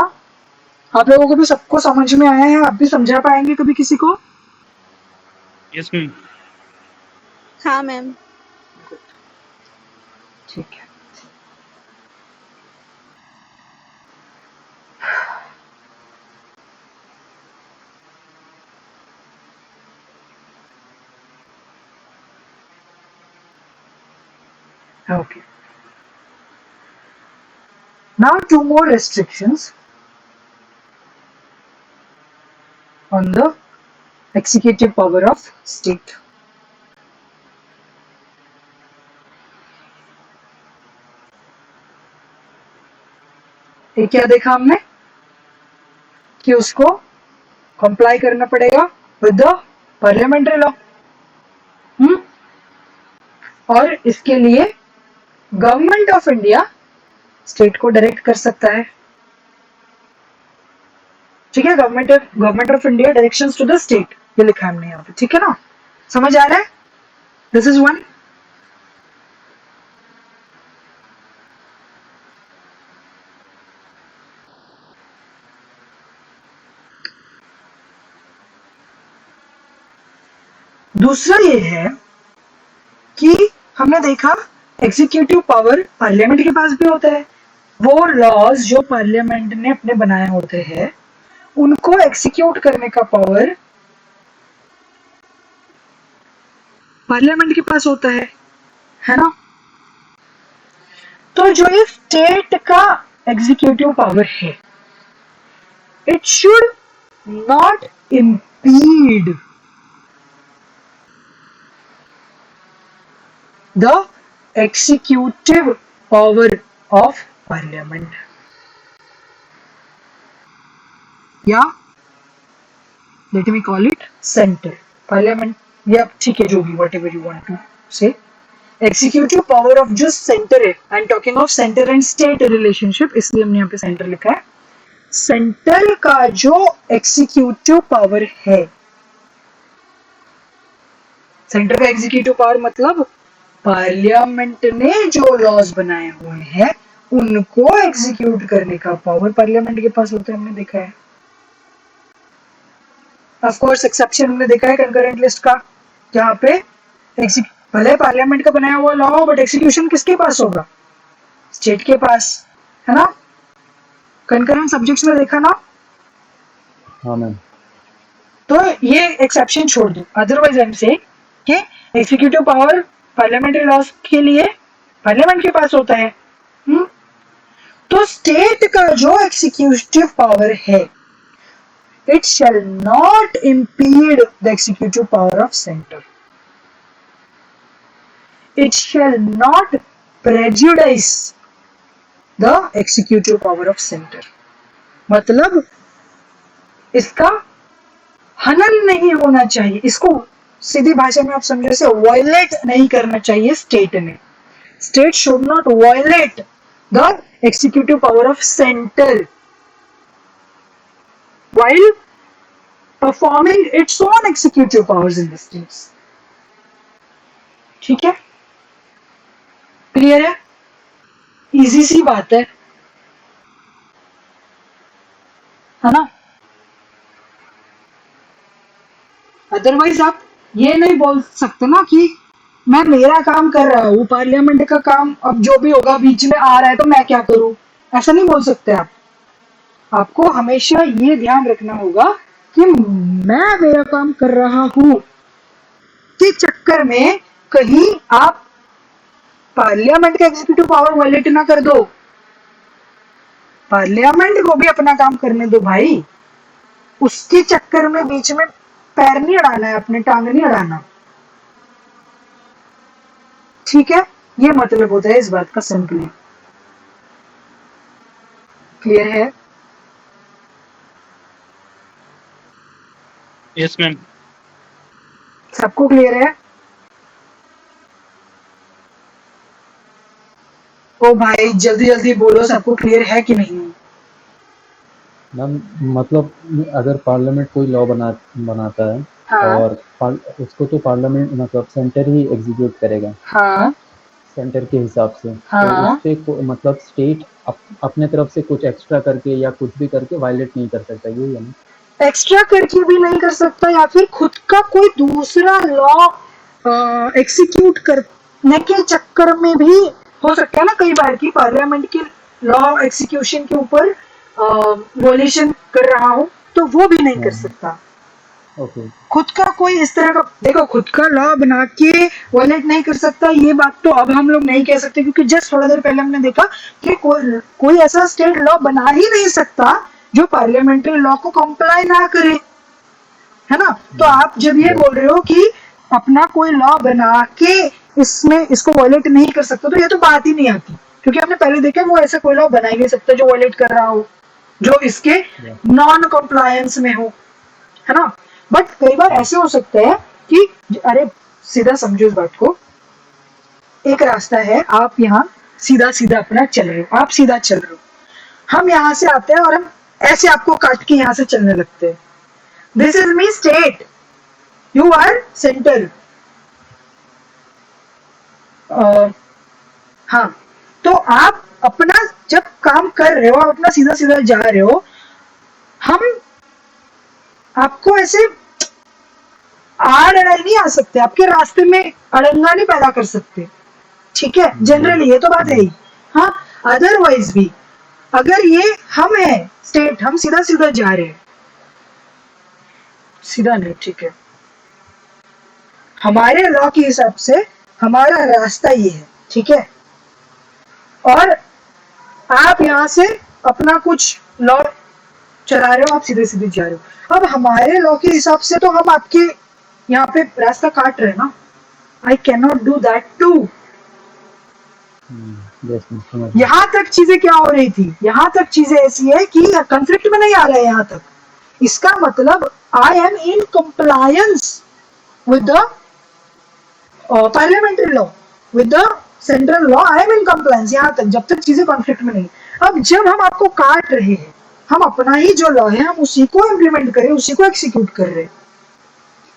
आप लोगों को भी सबको समझ में आया है? आप भी समझा पाएंगे कभी किसी को? Yes ma'am. हाँ मैम। ठीक है। Okay. Now two more restrictions on the executive power of state. ये क्या देखा हमने कि उसको कंप्लाई करना पड़ेगा विद द पार्लियामेंट्री लॉ, और इसके लिए गवर्नमेंट ऑफ इंडिया स्टेट को डायरेक्ट कर सकता है। ठीक है, government of India directions to the state, ये लिखा है हमने यहाँ पे। ठीक है ना, समझ आ रहा है? This is one. दूसरा ये है कि हमने देखा एग्जीक्यूटिव पावर पार्लियामेंट के पास भी होता है। वो लॉज जो पार्लियामेंट ने अपने बनाए होते हैं उनको एग्जीक्यूट करने का पावर पार्लियामेंट के पास होता है ना। तो जो ये स्टेट का एग्जीक्यूटिव पावर है, it should not impede the executive power of parliament, या let me call it center parliament, या ठीक है जो भी whatever you want to say, executive power of जो center है, I'm talking of center and state relationship, इसलिए हमने यहाँ पे center लिखा है। सेंटर का जो एग्जीक्यूटिव पावर है, सेंटर का एग्जीक्यूटिव पावर मतलब पार्लियामेंट ने जो लॉज बनाए हुए हैं उनको एग्जीक्यूट करने का पावर पार्लियामेंट के पास होता है, हमने देखा है। ऑफ कोर्स एक्सेप्शन हमने देखा है कंकरेंट लिस्ट का, जहाँ पे भले पार्लियामेंट का बनाया हुआ लॉ हो, बट एक्सिक्यूशन किसके पास होगा? स्टेट के पास, है ना? कंकरेंट सब्जेक्ट्स में देखा ना? हाँ मैम। तो ये एक्सेप्शन छोड़ दो, अदरवाइज आई एम सेइंग कि एग्जीक्यूटिव पावर पार्लियामेंट्री लॉज के लिए पार्लियामेंट के पास होता है। तो स्टेट का जो एक्जीक्यूटिव पावर है, it shall not impede the executive power of center. It shall not prejudice the executive power of center. मतलब इसका हनन नहीं होना चाहिए, इसको सीधी भाषा में आप समझो, इसे वायलेट नहीं करना चाहिए स्टेट ने। State should not violate the executive power of centre while performing its own executive powers in the states. ठीक है, क्लियर है? इजी सी बात है ना? अदरवाइज आप ये नहीं बोल सकते ना कि मैं मेरा काम कर रहा हूँ, पार्लियामेंट का काम अब जो भी होगा बीच में आ रहा है तो मैं क्या करूं, ऐसा नहीं बोल सकते आप। आपको हमेशा ये ध्यान रखना होगा कि मैं मेरा काम कर रहा हूं के चक्कर में कहीं आप पार्लियामेंट का एग्जीक्यूटिव पावर वायलेट ना कर दो। पार्लियामेंट को भी अपना काम करने दो भाई, उसके चक्कर में बीच में पैर नहीं अड़ाना है, अपने टांग नहीं अड़ाना। ठीक है, ये मतलब होता है इस बात का सिंपली। क्लियर है? Yes ma'am. सबको क्लियर है? ओ भाई जल्दी जल्दी बोलो, सबको क्लियर है कि नहीं? मैम मतलब अगर पार्लियामेंट कोई लॉ बनाता है, हाँ। और उसको तो पार्लियामेंट मतलब सेंटर ही एग्जीक्यूट करेगा। हाँ। सेंटर के हिसाब से। हाँ। तो उस पे मतलब स्टेट अपने तरफ से कुछ एक्स्ट्रा करके या कुछ भी करके वायलेट नहीं कर सकता, यही है ना? एक्स्ट्रा करके भी नहीं कर सकता, या फिर खुद का कोई दूसरा लॉ एक्सिक्यूट करने के चक्कर में भी हो सकता है ना कई बार की पार्लियामेंट के लॉ एक्सिक्यूशन के ऊपर वॉल्यूशन कर रहा हो, तो वो भी नहीं कर सकता। ओके। खुद का कोई इस तरह का, देखो खुद का लॉ बना के वॉलेट नहीं कर सकता, ये बात तो अब हम लोग नहीं कह सकते, क्योंकि जस्ट थोड़ा देर पहले हमने देखा कि कोई ऐसा स्टेट लॉ बना ही नहीं सकता जो पार्लियामेंट्री लॉ को कंप्लाई ना करे, है ना? तो आप जब ये बोल रहे हो कि अपना कोई लॉ बना के इसमें इसको वॉलेट नहीं कर सकता, तो ये तो बात ही नहीं आती, क्योंकि हमने पहले देखा वो ऐसा कोई लॉ बना ही नहीं सकता जो वॉलेट कर रहा हो, जो इसके नॉन कंप्लायंस में हो, है ना? बट कई बार ऐसे हो सकता है कि अरे सीधा समझो इस बात को, एक रास्ता है, आप यहाँ सीधा सीधा अपना चल रहे हो, आप सीधा चल रहे हो, हम यहाँ से आते हैं और हम ऐसे आपको काट के यहाँ से चलने लगते हैं। This is me state, you are centre. हाँ, तो आप अपना जब काम कर रहे हो, आप अपना सीधा सीधा जा रहे हो, हम आपको ऐसे आड़ अड़ाई नहीं आ सकते, आपके रास्ते में अड़ंगा नहीं पैदा कर सकते, ठीक है? जनरली ये तो बात है ही। हाँ, अदरवाइज भी अगर ये हम है स्टेट, हम सीधा सीधा जा रहे हैं, सीधा नहीं, ठीक है, हमारे लॉ के हिसाब से हमारा रास्ता ये है, ठीक है, और आप यहाँ से अपना कुछ लॉ चला रहे हो, आप सीधे सीधे जा रहे हो। अब हमारे लॉ के हिसाब से तो हम आपके यहाँ पे रास्ता काट रहे हैं ना, I can not do that too. यहाँ तक चीजें क्या हो रही थी, यहाँ तक चीजें ऐसी है कि कंफ्लिक्ट में नहीं आ रहा है यहाँ तक, इसका मतलब I am in compliance with the parliamentary law, with the central law, I am in compliance, यहाँ तक, जब तक चीजें कॉन्फ्लिक्ट में नहीं। अब जब हम आपको काट रहे हैं, हम अपना ही जो लॉ है हम उसी को इम्प्लीमेंट कर रहे हैं, उसी को एक्सिक्यूट कर रहे हैं,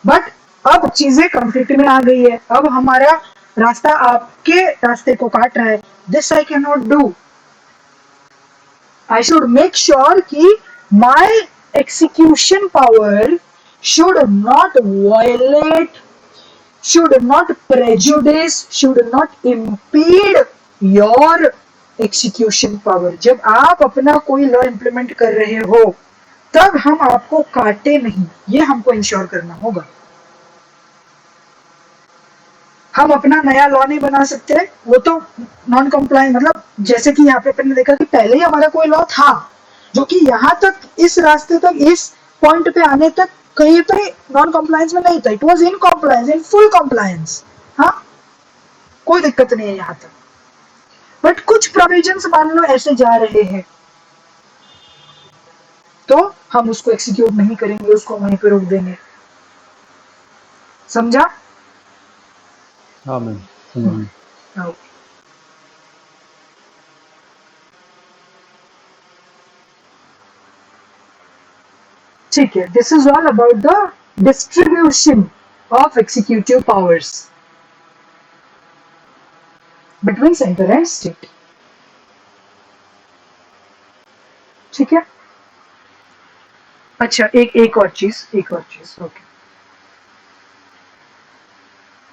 बट अब चीजें कॉन्फ्लिक्ट में आ गई है, अब हमारा रास्ता आपके रास्ते को काट रहा है। This I can not do, I should make sure कि my execution power should not violate, should not prejudice, should not impede your execution power. जब आप अपना कोई लॉ इंप्लीमेंट कर रहे हो तब हम आपको काटे नहीं, ये हमको इंश्योर करना होगा. हम अपना नया लॉ नहीं बना सकते, वो तो नॉन कंप्लाइंट, मतलब जैसे कि यहाँ पे अपन ने देखा कि पहले ही हमारा कोई लॉ था जो कि यहाँ तक, इस रास्ते तक, इस पॉइंट पे आने तक कहीं पे नॉन कंप्लायंस में नहीं था. It was in compliance, in full compliance. हाँ, कोई दिक्कत नहीं है यहाँ तक. बट कुछ प्रोविजंस मान लो ऐसे जा रहे हैं तो हम उसको एक्सिक्यूट नहीं करेंगे, उसको वहीं पे रोक देंगे. समझा? हाँ मैम, समझ. ठीक है. This is all about the distribution of executive powers between centre and state. ठीक है. अच्छा, एक और चीज. ओके,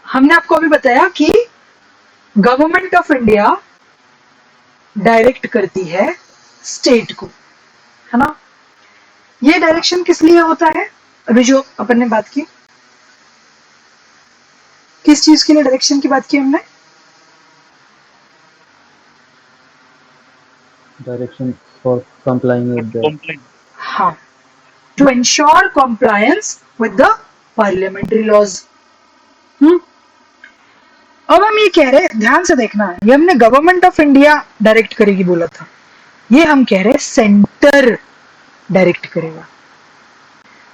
हमने आपको अभी बताया कि गवर्नमेंट ऑफ इंडिया डायरेक्ट करती है स्टेट को, है ना. ये डायरेक्शन किस लिए होता है? अभी जो अपन ने बात की, किस चीज के लिए डायरेक्शन की बात की हमने? Direction for complying with the, हाँ, to ensure compliance with the parliamentary laws. अब हम ये कह रहे हैं, ध्यान से देखना, ये हमने गवर्नमेंट ऑफ इंडिया डायरेक्ट करेगी बोला था, ये हम कह रहे हैं सेंटर डायरेक्ट करेगा.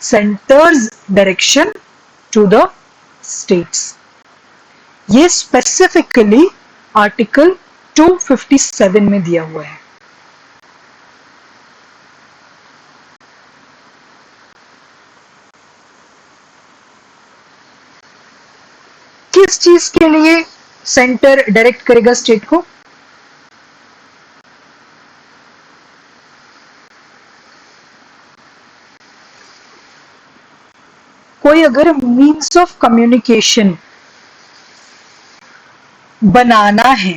Centre's direction to the states, ये स्पेसिफिकली आर्टिकल 257 में दिया हुआ है. किस चीज के लिए सेंटर डायरेक्ट करेगा स्टेट को? कोई अगर मीन्स ऑफ कम्युनिकेशन बनाना है,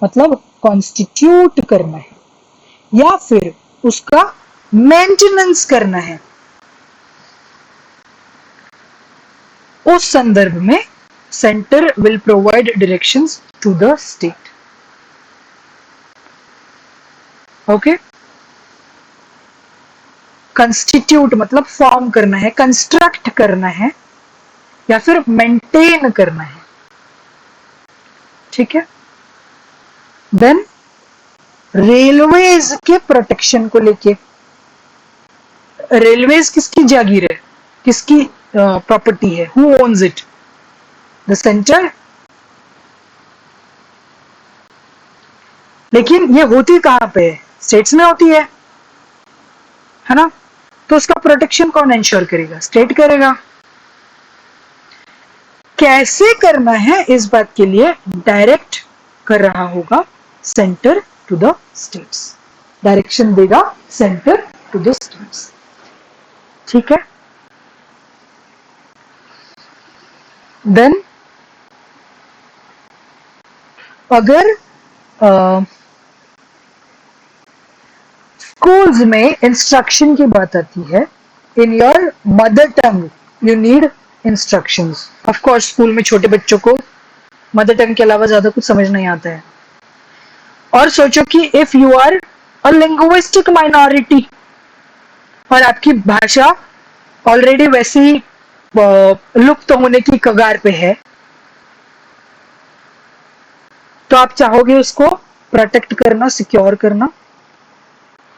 मतलब कॉन्स्टिट्यूट करना है, या फिर उसका मेंटेनेंस करना है, उस संदर्भ में centre will provide directions to the state. Okay. Constitute मतलब फॉर्म करना है, कंस्ट्रक्ट करना है, या फिर मेंटेन करना है. ठीक है. देन रेलवेज के प्रोटेक्शन को लेके, रेलवेज किसकी जागीर है, किसकी प्रॉपर्टी है? Who owns it? The centre. लेकिन ये होती कहां पे है? स्टेट्स में होती है ना. तो उसका प्रोटेक्शन कौन इंश्योर करेगा? स्टेट करेगा. कैसे करना है इस बात के लिए डायरेक्ट कर रहा होगा centre to the states. Direction देगा सेंटर टू द स्टेट्स. ठीक है. देन अगर स्कूल्स में इंस्ट्रक्शन की बात आती है, in your mother tongue you need instructions. Of course school में छोटे बच्चों को मदर टंग के अलावा ज्यादा कुछ समझ नहीं आता है. और सोचो कि if you are a linguistic minority और आपकी भाषा ऑलरेडी वैसे ही लुप्त होने की कगार पे है, तो आप चाहोगे उसको प्रोटेक्ट करना, सिक्योर करना.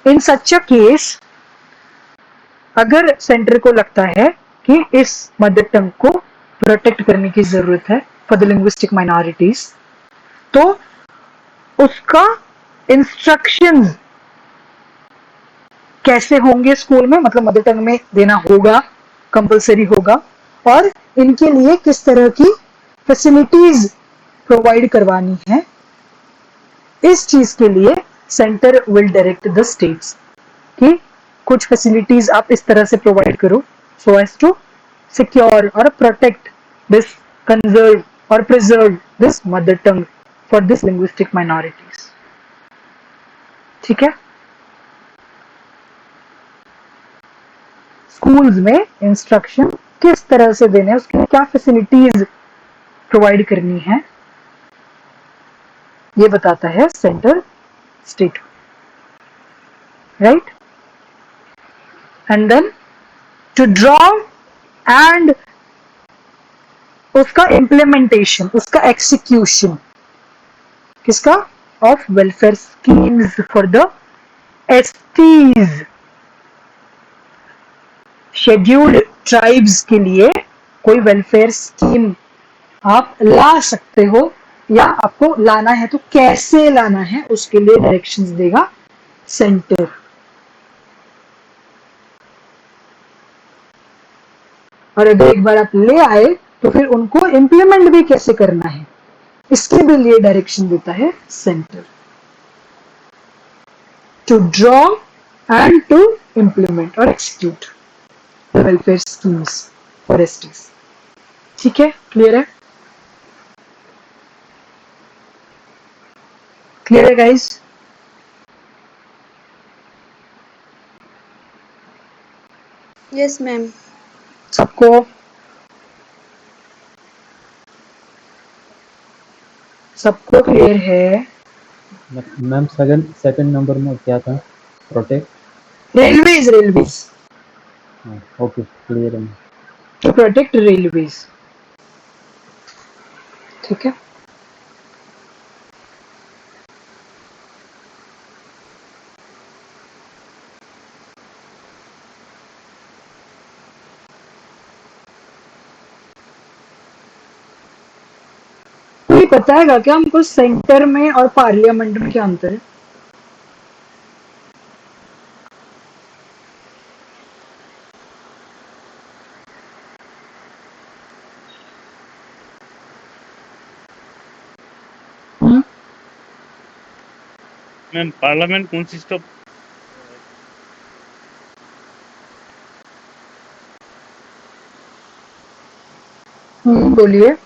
इन सच अ केस, अगर सेंटर को लगता है कि इस मदर टंग को प्रोटेक्ट करने की जरूरत है फॉर द लिंग्विस्टिक माइनॉरिटीज, तो उसका इंस्ट्रक्शंस कैसे होंगे स्कूल में, मतलब मदर टंग में देना होगा, कंपलसरी होगा, और इनके लिए किस तरह की फैसिलिटीज प्रोवाइड करवानी है, इस चीज के लिए centre will direct the states कि कुछ फैसिलिटीज आप इस तरह से प्रोवाइड करो सो एज टू सिक्योर और protect this conserve or preserve this mother tongue for this linguistic minorities. ठीक है, स्कूल्स में इंस्ट्रक्शन किस तरह से देने हैं, उसके लिए क्या फैसिलिटीज प्रोवाइड करनी है, ये बताता है centre state, right. And then to draw and उसका इम्प्लीमेंटेशन, उसका एक्सिक्यूशन किसका, of welfare schemes for the STs, scheduled tribes के लिए कोई वेलफेयर स्कीम आप ला सकते हो, या आपको लाना है तो कैसे लाना है, उसके लिए डायरेक्शंस देगा सेंटर. और अगर एक बार आप ले आए तो फिर उनको इम्प्लीमेंट भी कैसे करना है, इसके भी लिए डायरेक्शन देता है centre. To draw and to implement और execute the welfare schemes for STs. ठीक है, क्लियर है, क्लियर है गाइस. Yes ma'am. सबको सबको क्लियर है. मैम सेकंड नंबर में क्या था, protect railways, railways okay clear है. To protect railways. ठीक है, ये बताएगा क्या हमको सेंटर में और पार्लियामेंट में क्या अंतर है. मैम पार्लियामेंट कंसिस्ट ऑफ बोलिए.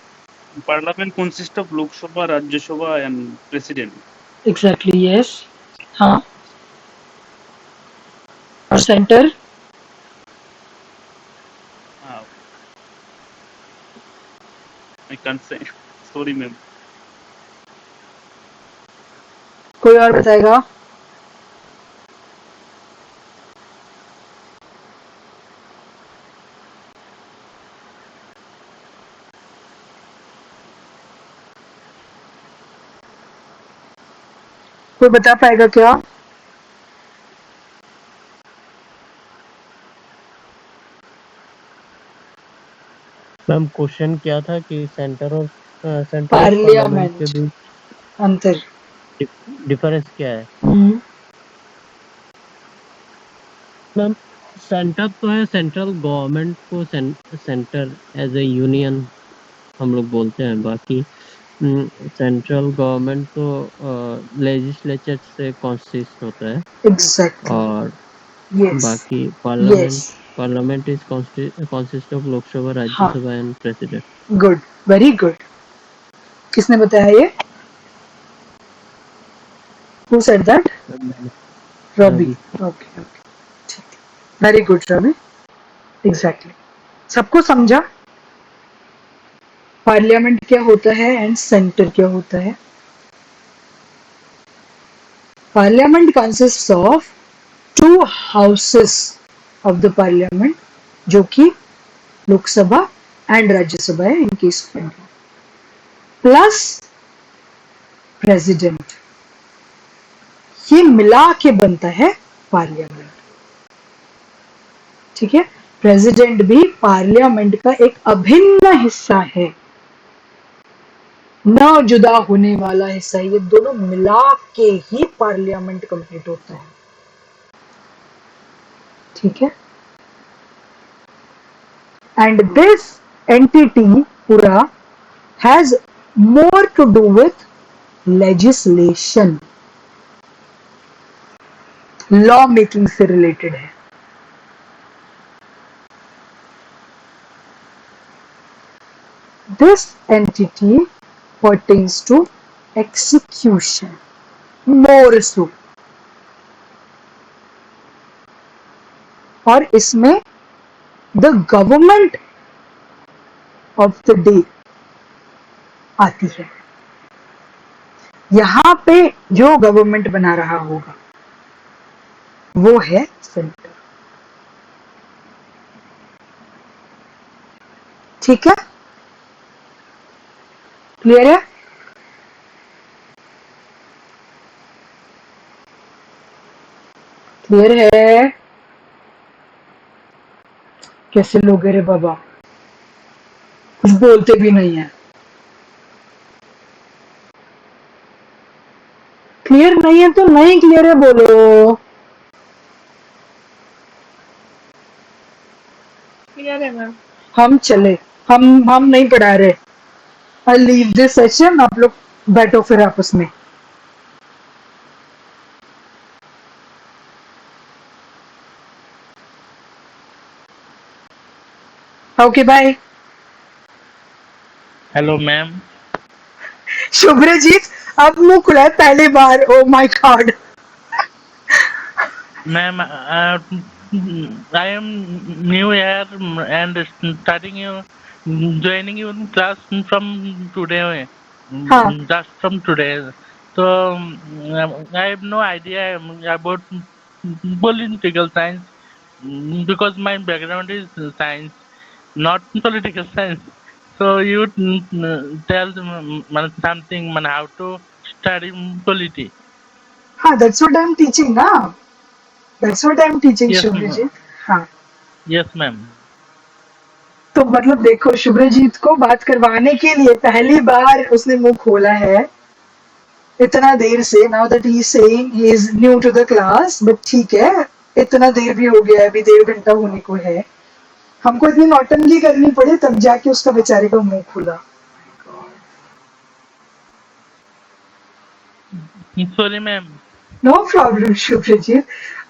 Parliament consist of Lok Sabha, Rajya Sabha and president. Exactly yes. हाँ, और centre I can say sorry ma'am. कोई और बताएगा. कोई बता पाएगा क्या. मैम क्वेश्चन क्या था कि सेंटर और पार्लियामेंट के पार्लियामेंट बीच अंतर, डिफरेंस क्या है. मैम सेंटर तो है, सेंट्रल गवर्नमेंट को सेंटर एज ए यूनियन हम लोग बोलते हैं. बाकी सेंट्रल गवर्नमेंट तो लेजिस्लेचर से कॉन्सिस्ट होता है. एग्जैक्टली और यस बाकी yes. Parliament is consist of Lok Sabha, हाँ, Rajya Sabha and president. Good, very good. किसने बताया ये, who said that. Ravi. Ravi. Okay okay, ठीक, वेरी गुड रवि. एग्जैक्टली, सबको समझा पार्लियामेंट क्या होता है एंड सेंटर क्या होता है. Parliament consist of to houses of the parliament, जो कि लोकसभा एंड राज्यसभा है in case of India, plus president. ये मिला के बनता है पार्लियामेंट. ठीक है, प्रेसिडेंट भी पार्लियामेंट का एक अभिन्न हिस्सा है, न जुदा होने वाला हिस्सा है. ये दोनों मिला के ही पार्लियामेंट कंप्लीट होता है. ठीक है, एंड दिस एंटिटी पूरा has more to do with legislation, law making से रिलेटेड है. this entity pertains to execution. More so. और इसमें the government of the day आती है. यहाँ पे जो गवर्नमेंट बना रहा होगा वो है सेंटर. ठीक है, क्लियर है? क्लियर है? कैसे लोग रे बाबा, कुछ बोलते भी नहीं है. क्लियर नहीं है तो नहीं क्लियर है बोलो. क्लियर है मैम. हम चले, हम नहीं पढ़ा रहे. I leave this session. आप लोग बैठो फिर आपस में. Okay bye. Hello ma'am. Shubhrajit अब मुंह खुला है पहली बार. Oh my God. Ma'am I am new here and starting you joining you in class from today. हाँ. Just from today. So I have no idea about political science because my background is science, not political science. So you tell something how to study polity. हाँ, that's what I'm teaching ना. That's what I'm teaching Yes, Subhrajit. हाँ. Yes, ma'am. तो मतलब देखो, शुभ्रजीत को बात करवाने के लिए पहली बार उसने मुंह खोला है इतना देर से. Now that he is saying he is new to the class, but ठीक है, इतना देर भी हो गया है, अभी 1.5 घंटा होने को है. हमको इतनी नौटंकी करनी पड़ी तब जाके उसका बेचारे का मुंह खुला. Sorry, ma'am. No problem, Shubhajit.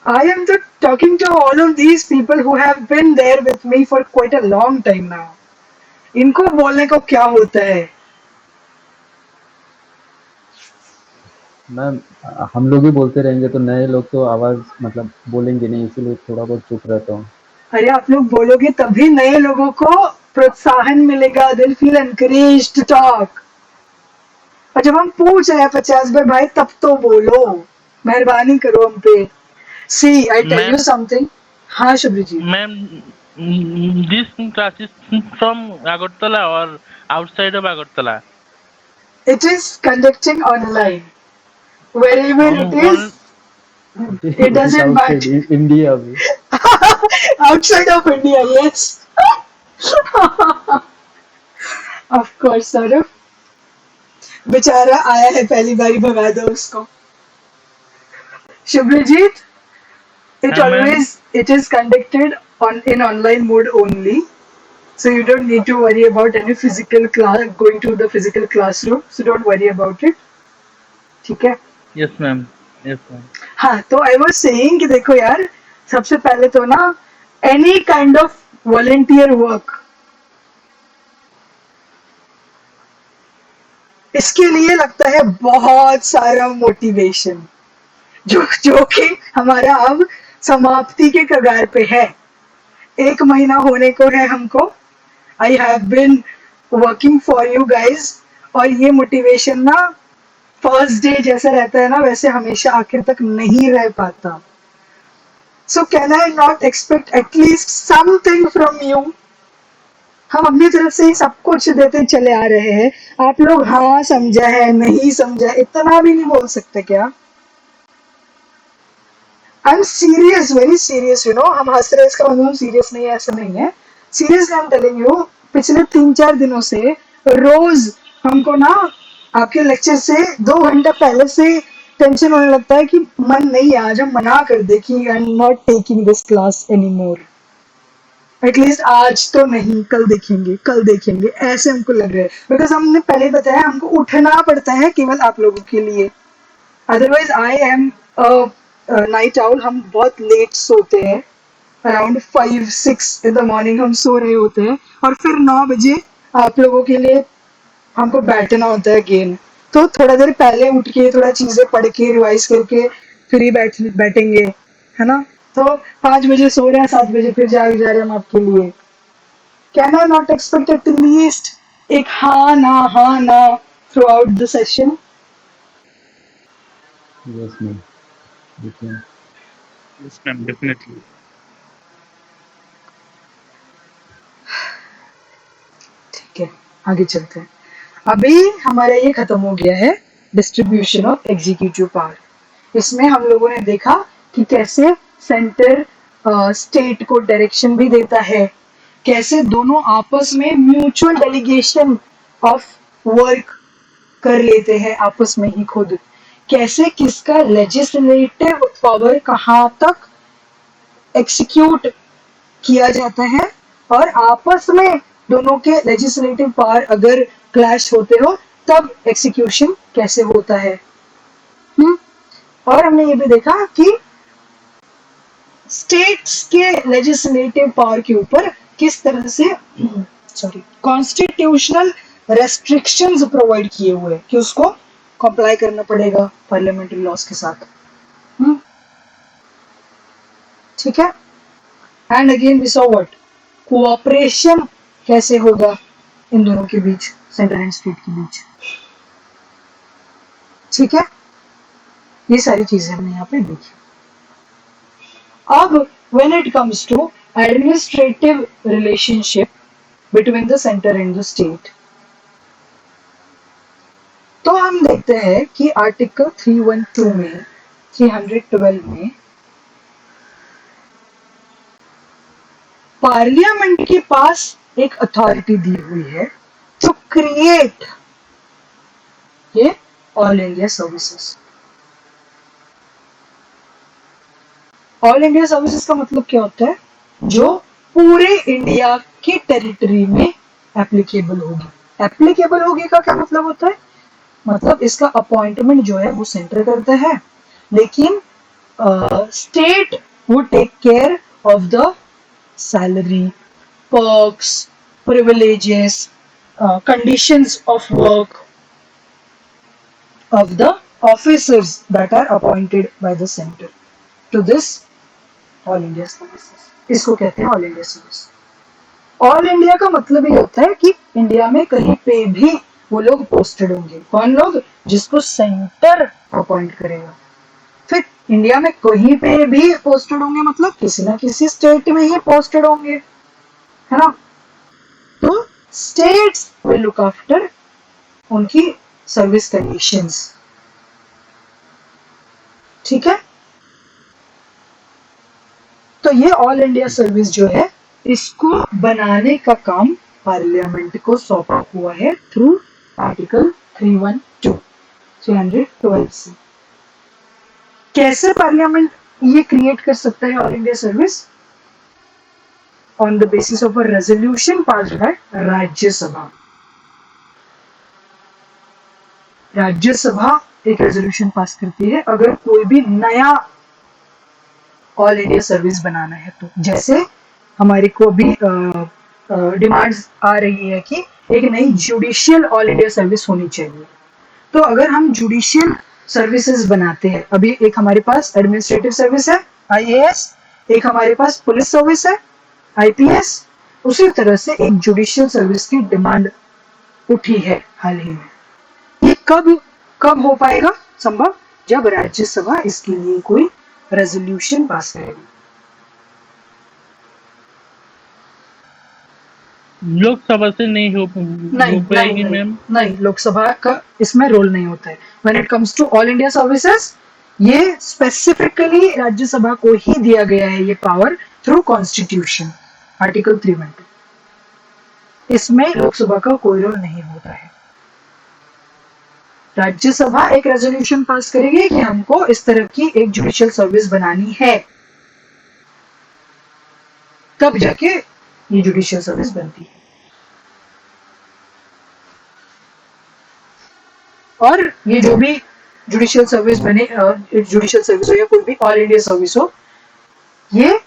I am talking to all of these people who have been there with me for quite a long time now. इनको बोलने को क्या होता है? मैम हम लोग भी बोलते रहेंगे तो नए लोग तो आवाज मतलब बोलेंगे नहीं, इसीलिए थोड़ा बहुत चुप रहता हूँ. अरे आप लोग बोलोगे तभी नए लोगों को प्रोत्साहन मिलेगा. They'll feel encouraged to talk. और जब हम पूछ रहे हैं 50 बार भाई तब तो बोलो, मेहरबानी करो हम पे. See, I tell you something. हाँ Subhrajit. Ma'am, this class is from Agartala or outside of Agartala? It is conducting online. Wherever it is, it doesn't matter. India भी. Outside of India, yes. Of course, Saurabh. बेचारा आया है पहली बारी, भगा दो उसको. शुभ्रजीत, it हाँ, ma'am. always it is conducted in online mode only, so you don't need to worry about any physical class, going to the physical classroom. So don't worry about it. ठीक है? Yes, ma'am. Yes, ma'am. हाँ, तो I was saying कि देखो यार, सबसे पहले तो ना any kind of volunteer work, इसके लिए लगता है बहुत सारा मोटिवेशन, जो कि हमारा अब समाप्ति के कगार पे है. 1 महीना होने को है हमको. I have been working for you guys, और ये मोटिवेशन ना फर्स्ट डे जैसा रहता है ना, वैसे हमेशा आखिर तक नहीं रह पाता. So can I not expect at least something from you? हम अपनी तरफ से ही सब कुछ देते चले आ रहे हैं. आप लोग हाँ समझा है, नहीं समझा, इतना भी नहीं बोल सकते क्या? I am serious, very serious. You know, हम हंस रहे इसका मतलब हम सीरियस नहीं है, ऐसा नहीं है. Seriously I am telling you, पिछले 3-4 दिनों से रोज हमको ना आपके लेक्चर से 2 घंटा पहले से टेंशन होने लगता है कि मन नहीं है, आज हम मना कर दे कि I am not taking this class any more. At least आज तो नहीं, कल देखेंगे, ऐसे हमको लग रहा है. बिकॉज हमने पहले बताया हमको उठना पड़ता है केवल आप लोगों के लिए. Otherwise I am night owl. हम बहुत लेट सोते हैं, अराउंड 5-6 इन द मॉर्निंग हम सो रहे होते हैं, और फिर 9 बजे आप लोगों के लिए हमको बैठना होता है गेम, तो थोड़ा देर पहले उठ के थोड़ा चीजें पढ़ के रिवाइज करके फिर ही बैठेंगे, है ना? तो 5 बजे सो रहे हैं, 7 बजे फिर जाग जा रहे हैं हम आपके लिए। Can I not expect at least एक हाँ ना through out the session? Yes ma'am, देखिए Yes, ma'am, definitely. ठीक है, आगे चलते हैं। अभी हमारा ये खत्म हो गया है डिस्ट्रीब्यूशन ऑफ एग्जीक्यूटिव पावर। इसमें हम लोगों ने देखा कि कैसे सेंटर स्टेट को डायरेक्शन भी देता है, कैसे दोनों आपस में म्यूचुअल डेलीगेशन ऑफ वर्क कर लेते हैं आपस में ही खुद, कैसे किसका लेजिस्लेटिव पावर कहाँ तक एक्सिक्यूट किया जाता है, और आपस में दोनों के लेजिस्लेटिव पावर अगर क्लैश होते हो तब एक्सिक्यूशन कैसे होता है। और हमने ये भी देखा कि स्टेट्स के लेजिस्लेटिव पावर के ऊपर किस तरह से कॉन्स्टिट्यूशनल रेस्ट्रिक्शंस प्रोवाइड किए हुए कि उसको कंप्लाई करना पड़ेगा पार्लियामेंट्री लॉज के साथ। ठीक है। And again we saw what, cooperation कैसे होगा इन दोनों के बीच, सेंटर एंड स्टेट के बीच। ठीक है, ये सारी चीजें हमने यहाँ पे देखी। अब when it comes to administrative relationship between the centre and the state, तो हम देखते हैं कि आर्टिकल 312 में 312 में पार्लियामेंट के पास एक अथॉरिटी दी हुई है टू क्रिएट ये all India services. All India services का मतलब क्या होता है? जो पूरे इंडिया के टेरिटरी में एप्लीकेबल होगी। एप्लीकेबल होगी का क्या मतलब होता है? मतलब इसका अपॉइंटमेंट जो है वो सेंटर करता है, लेकिन स्टेट वो take care of the salary, perks, privileges, conditions of work of the officers that are appointed by the center to this all India services। इसको कहते हैं all India service. All India का मतलब ये होता है कि इंडिया में कहीं पे भी वो लोग पोस्टेड होंगे। कौन लोग? जिसको सेंटर अपॉइंट करेगा। फिर इंडिया में कहीं पे भी पोस्टेड होंगे, मतलब किसी ना किसी स्टेट में ही पोस्टेड होंगे, है ना? तो स्टेट्स विल लुक आफ्टर उनकी सर्विस कंडीशंस। ठीक है, तो ये ऑल इंडिया सर्विस जो है इसको बनाने का काम पार्लियामेंट को सौंपा हुआ है थ्रू आर्टिकल 312 से। कैसे पार्लियामेंट ये क्रिएट कर सकता है all India service? On the basis of a resolution passed by Rajya Sabha. Rajya Sabha एक रेजोल्यूशन पास करती है अगर कोई भी नया ऑल इंडिया सर्विस बनाना है तो। जैसे हमारे को भी डिमांड्स आ रही है कि एक नई जुडिशियल ऑल इंडिया सर्विस होनी चाहिए, तो अगर हम जुडिशियल सर्विसेज बनाते हैं, अभी एक हमारे पास एडमिनिस्ट्रेटिव सर्विस है IAS, एक हमारे पास पुलिस सर्विस है IPS, उसी तरह से एक जुडिशियल सर्विस की डिमांड उठी है हाल ही में। ये कब हो पाएगा संभव? जब राज्यसभा इसके लिए कोई रेजोल्यूशन पास करेगी। लोकसभा से नहीं हो पाएगी मैम? नहीं, लोकसभा का इसमें रोल नहीं होता है। When it comes to all India services, ये स्पेसिफिकली राज्यसभा को ही दिया गया है ये पावर थ्रू कॉन्स्टिट्यूशन आर्टिकल 312। इसमें लोकसभा का कोई रोल नहीं होता है। राज्यसभा एक रेजोल्यूशन पास करेगी कि हमको इस तरह की एक जुडिशियल सर्विस बनानी है, तब जाके ये जुडिशियल सर्विस बनती है। और ये जो भी जुडिशियल सर्विस बने, जुडिशियल सर्विस हो या कोई भी ऑल इंडिया सर्विस हो, ये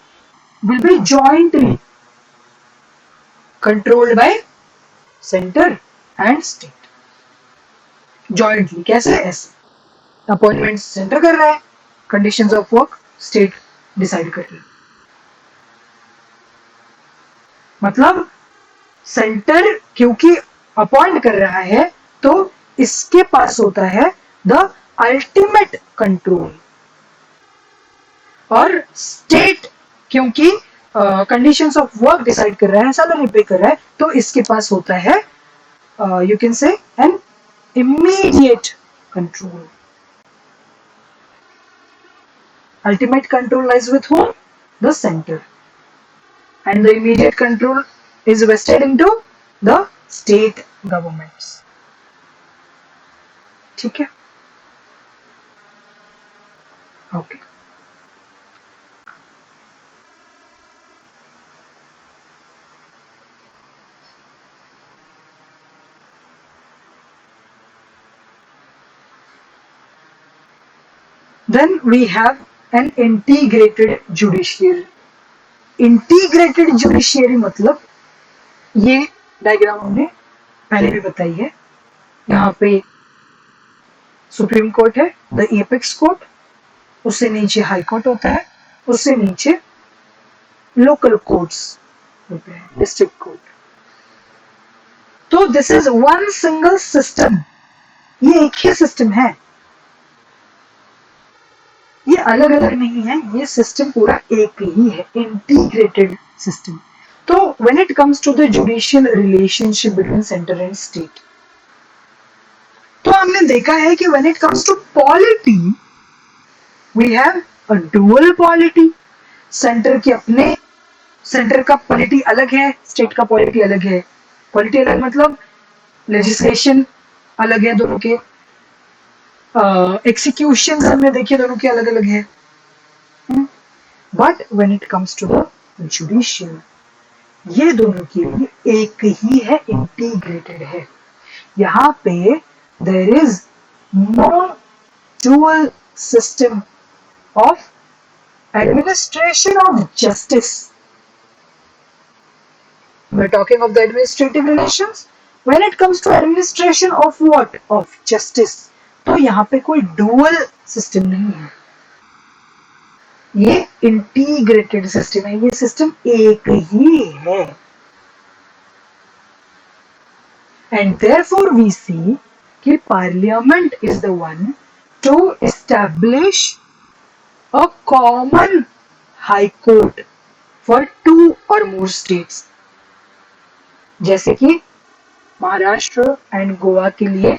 will be jointly controlled by centre and state jointly. कैसे? ऐसे अपॉइंटमेंट सेंटर कर रहा है, conditions of work state decide कर रही है। मतलब सेंटर क्योंकि अपॉइंट कर रहा है तो इसके पास होता है द अल्टीमेट कंट्रोल, और स्टेट क्योंकि कंडीशंस ऑफ वर्क डिसाइड कर रहा है, सैलरी पे कर रहा है, तो इसके पास होता है you can say an immediate control. Ultimate control lies with whom? The center. And the immediate control is vested into the state governments. ठीक है? Okay. Then we have an integrated judiciary. Integrated judiciary मतलब ये diagram हमने पहले भी बताई है। यहाँ पे सुप्रीम कोर्ट है, द एपेक्स कोर्ट, उससे नीचे हाई कोर्ट होता है, उससे नीचे लोकल कोर्ट्स होते हैं, डिस्ट्रिक्ट कोर्ट। तो this is one single system, ये एक ही सिस्टम है, ये अलग अलग नहीं है, ये सिस्टम पूरा एक ही है, इंटीग्रेटेड सिस्टम। तो when it comes to the judicial relationship between centre and state, तो हमने देखा है कि when it comes to polity we have a dual polity. Centre का पॉलिटी अलग है, स्टेट का पॉलिटी अलग है। पॉलिटी अलग मतलब लेजिस्लेशन अलग है दोनों के, एक्सिक्यूशन हमने देखिए दोनों के अलग अलग है। But when it comes to the judicial, ये दोनों के लिए एक ही है, इंटीग्रेटेड है। यहाँ पे there is no dual system of administration of justice. We're talking of the administrative relations. When it comes to administration of what? Of justice. तो यहाँ पे कोई डुअल सिस्टम नहीं है, ये इंटीग्रेटेड सिस्टम है, ये सिस्टम एक ही है। एंड देयरफॉर वी सी कि parliament is the one two establish a common high court for 2 or more states। जैसे कि महाराष्ट्र एंड गोवा के लिए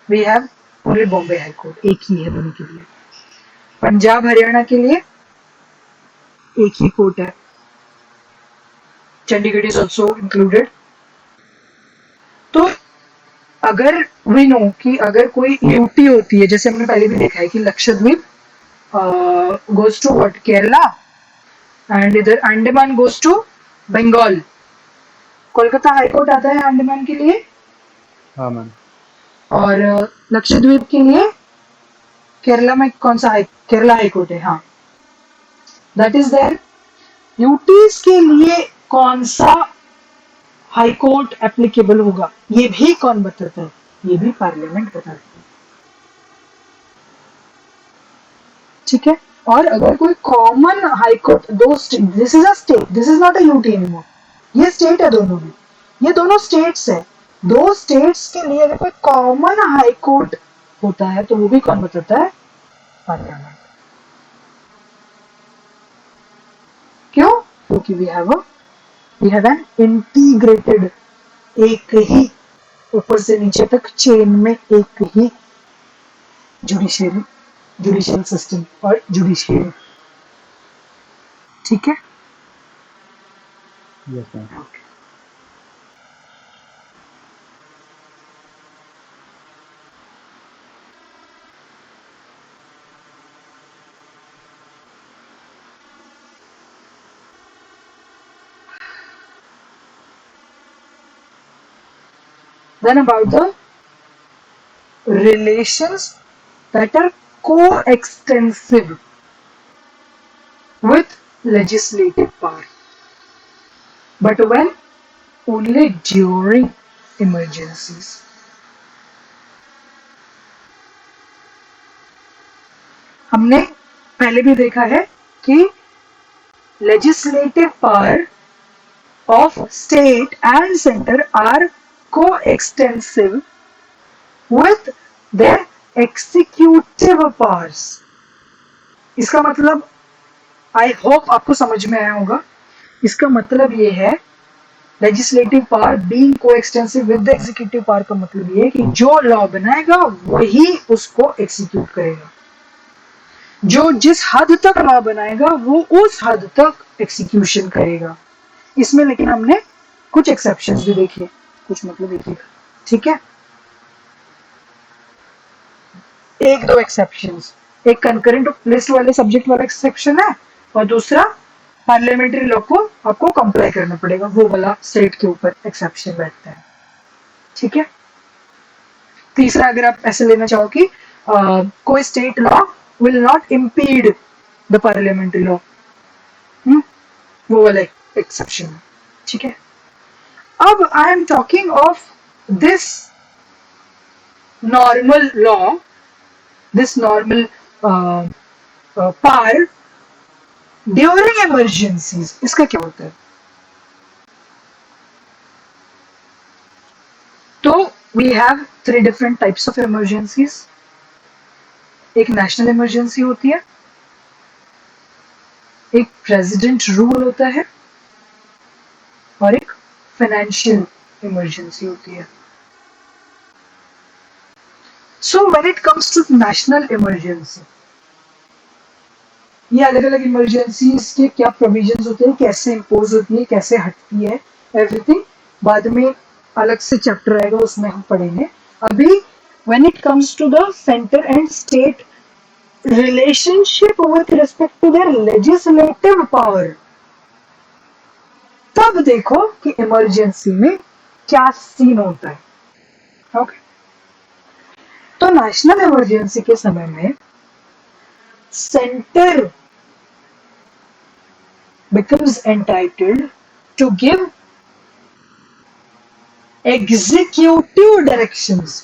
we have only Bombay high court, एक ही है दोनों के लिए। पंजाब हरियाणा के लिए एक ही कोर्ट है, चंडीगढ़ इज ऑल्सो इंक्लूडेड। तो अगर वी नो कि अगर कोई यूटी होती है, जैसे हमने पहले भी देखा है कि Lakshadweep goes to what? Kerala, and इधर Andaman goes to Bengal. Kolkata high court आता है अंडमान के लिए, हाँ मैम। और लक्षद्वीप के लिए केरला में कौन सा केरला हाई कोर्ट है, हाँ दैट इज देयर। यूटीज के लिए कौन सा हाई कोर्ट एप्लीकेबल होगा, ये भी कौन बताता है? ये भी पार्लियामेंट बताता है। ठीक है। और अगर कोई कॉमन हाई कोर्ट, दो state, this is a state, this is not a UT anymore, ये स्टेट है दोनों में, ये दोनों स्टेट्स है। दो स्टेट्स के लिए अगर कोई कॉमन हाई कोर्ट होता है तो वो भी कौन बताता है? पार्लियामेंट। क्यों? क्योंकि वी हैव एन इंटीग्रेटेड, एक ही ऊपर से नीचे तक चेन में एक ही जुडिशियल सिस्टम और जुडिशियरी। ठीक है। Yes ma'am. Then about the relations that are coextensive with legislative power, but when only during emergencies. हमने पहले भी देखा है कि legislative power of state and center are coextensive with their executive powers. इसका मतलब आई होप आपको समझ में आया होगा. इसका मतलब ये है legislative power being coextensive with the executive power का मतलब ये है कि जो लॉ बनाएगा वही उसको एग्जीक्यूट करेगा. जो जिस हद तक लॉ बनाएगा वो उस हद तक एग्जीक्यूशन करेगा. इसमें लेकिन हमने कुछ एक्सेप्शंस भी देखे, कुछ मतलब एक, ठीक है, एक दो एक्सेप्शंस. एक कंकरेंट लिस्ट वाले सब्जेक्ट वाला एक्सेप्शन है और दूसरा पार्लियामेंट्री लॉ को आपको कंप्लाई करना पड़ेगा, वो वाला स्टेट के ऊपर एक्सेप्शन बैठता है. ठीक है. तीसरा अगर आप ऐसे लेना चाहो कि कोई state law will not impede the parliamentary law, वो वाला एक्सेप्शन है. ठीक है. अब I am talking of this normal law, this normal power during emergencies. इसका क्या होता है? तो we have 3 different types of emergencies. एक नेशनल इमरजेंसी होती है, एक प्रेसिडेंट रूल होता है और एक फाइनेंशियल इमरजेंसी होती है. So when it comes to national emergency, ये अलग अलग इमरजेंसीज के क्या प्रोविजंस होते हैं, कैसे इम्पोज होती है, कैसे हटती है, एवरीथिंग बाद में अलग से चैप्टर आएगा, उसमें हम पढ़ेंगे. अभी when it comes to the center and state relationship with respect to their legislative power, तब देखो कि इमरजेंसी में क्या सीन होता है. ओके. तो नेशनल इमरजेंसी के समय में centre becomes entitled to give executive directions.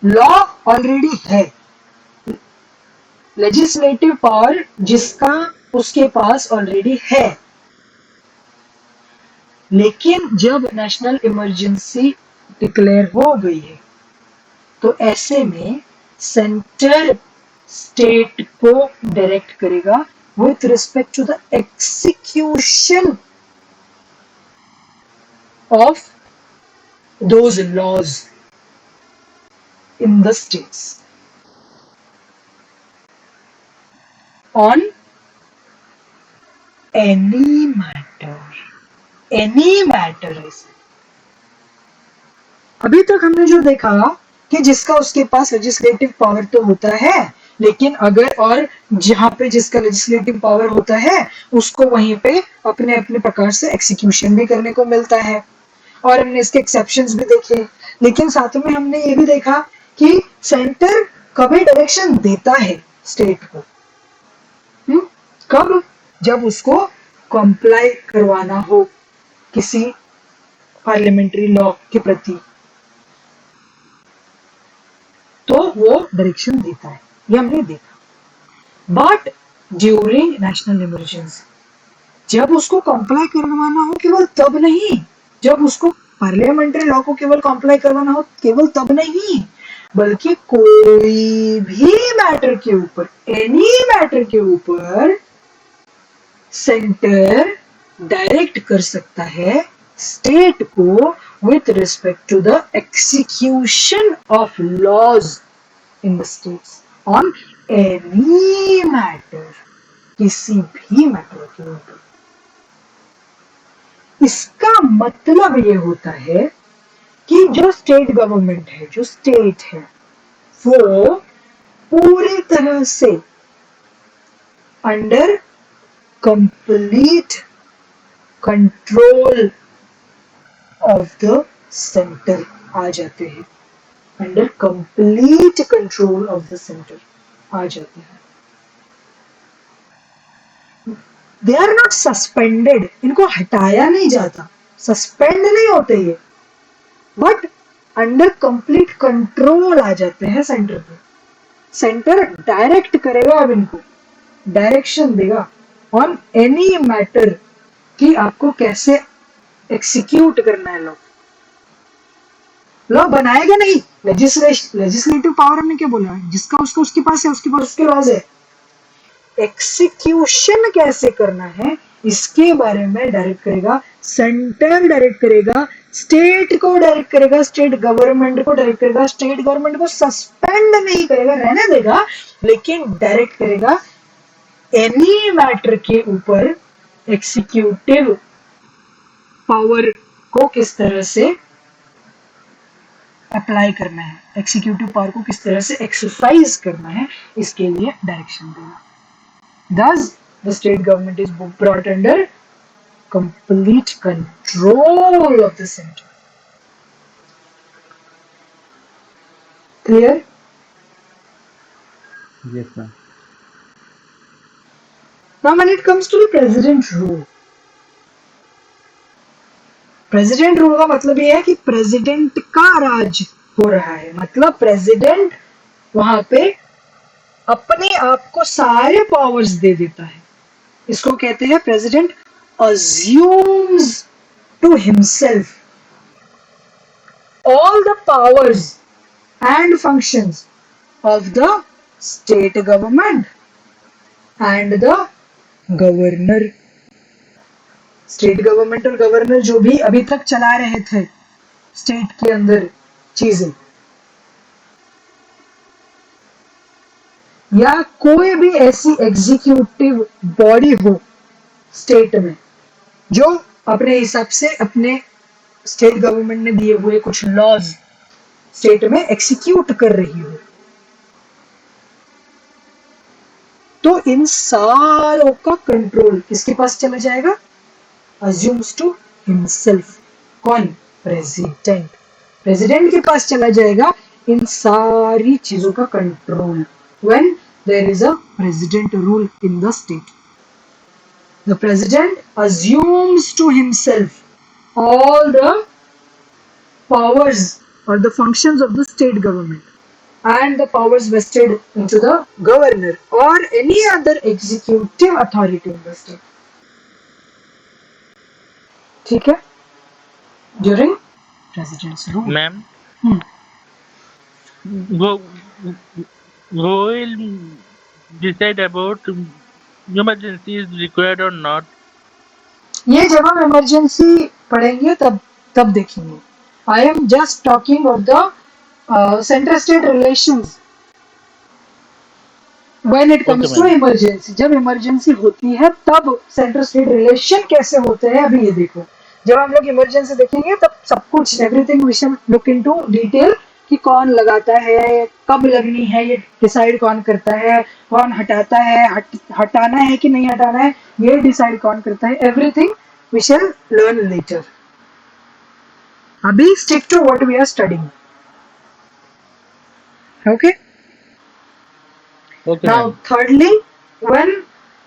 Law already है, लेजिस्लेटिव पावर जिसका उसके पास ऑलरेडी है, लेकिन जब नेशनल इमरजेंसी डिक्लेयर हो गई है तो ऐसे में सेंटर स्टेट को डायरेक्ट करेगा with respect to the execution of those laws in the states on any matter. Any matter है. अभी तक हमने जो देखा कि जिसका उसके पास लेजिस्लेटिव पावर तो होता है, लेकिन अगर और जहां पे जिसका लेजिस्लेटिव पावर होता है उसको वहीं पे अपने अपने प्रकार से एक्सिक्यूशन भी करने को मिलता है. और हमने इसके एक्सेप्शंस भी देखे, लेकिन साथ में हमने ये भी देखा कि सेंटर कभी डायरेक्शन देता है स्टेट को. कब? जब उसको कंप्लाई करवाना हो किसी पार्लियामेंट्री लॉ के प्रति, तो वो डायरेक्शन देता है. ये हमने देखा. बट ड्यूरिंग नेशनल इमरजेंसी जब उसको कंप्लाई करवाना हो केवल तब नहीं, जब उसको पार्लियामेंट्री लॉ को केवल कंप्लाई करवाना हो केवल तब नहीं, बल्कि कोई भी मैटर के ऊपर, एनी मैटर के ऊपर सेंटर डायरेक्ट कर सकता है स्टेट को with respect to the execution of laws in the states on any matter, किसी भी मैटर के ऊपर. इसका मतलब ये होता है कि जो स्टेट गवर्नमेंट है, जो स्टेट है, वो पूरी तरह से under complete control of the centre आ जाते हैं. Under complete control of the centre आ जाते हैं. दे आर नॉट सस्पेंडेड, इनको हटाया नहीं जाता, सस्पेंड नहीं होते ये, बट अंडर कंप्लीट कंट्रोल आ जाते हैं सेंटर पे। सेंटर डायरेक्ट करेगा, अब इनको डायरेक्शन देगा ऑन एनी मैटर कि आपको कैसे एक्सिक्यूट करना है। लॉ बनाएगा नहीं, लेजिस्लेटिव पावर हमने क्या बोला, जिसका उसका उसके पास है, उसके पास उसके लॉज है। एक्सिक्यूशन कैसे करना है इसके बारे में डायरेक्ट करेगा सेंटर, डायरेक्ट करेगा स्टेट को, डायरेक्ट करेगा स्टेट गवर्नमेंट को, डायरेक्ट करेगा स्टेट गवर्नमेंट को सस्पेंड नहीं करेगा, रहने देगा, लेकिन डायरेक्ट करेगा एनी मैटर के ऊपर एक्सिक्यूटिव पावर को किस तरह से अप्लाई करना है, एक्सिक्यूटिव पावर को किस तरह से एक्सरसाइज करना है, इसके लिए डायरेक्शन देगा। Thus, the state government is brought under complete control of the center. Clear? Yes, ma'am. Now, when it comes to the president rule, president rule का मतलब ये है कि प्रेसिडेंट का राज हो रहा है, मतलब प्रेसिडेंट वहां पे अपने आप को सारे पावर्स दे देता है। इसको कहते हैं president assumes to himself all the powers and functions of the state government and the governor. State government और गवर्नर जो भी अभी तक चला रहे थे स्टेट के अंदर चीजें, या कोई भी ऐसी एग्जीक्यूटिव बॉडी हो स्टेट में जो अपने हिसाब से अपने स्टेट गवर्नमेंट ने दिए हुए कुछ लॉज स्टेट में एक्सिक्यूट कर रही हो, तो इन सारों का कंट्रोल किसके पास चला जाएगा? assumes to himself. कौन? प्रेसिडेंट। प्रेसिडेंट के पास चला जाएगा इन सारी चीजों का control. when there is a president rule in the state, the president assumes to himself all the powers or the functions of the state government and the powers vested into the governor or any other executive authority in the state. ठीक है, during presidents rule. Ma'am, who will decide about emergency is required or not? ये जब हम emergency पढ़ेंगे तब देखेंगे। I am just talking of the centre state relations when it comes to emergency. जब emergency होती है तब सेंटर स्टेट रिलेशन कैसे होते हैं, अभी ये देखो। जब हम लोग इमरजेंसी देखेंगे तब सब कुछ everything we shall look into detail कि कौन लगाता है, कब लगनी है, ये डिसाइड कौन करता है, कौन हटाता है, हटाना है कि नहीं हटाना है, ये डिसाइड कौन करता है। Everything we shall learn later. अभी stick to what we are studying. Okay, Okay, now ma'am. thirdly, when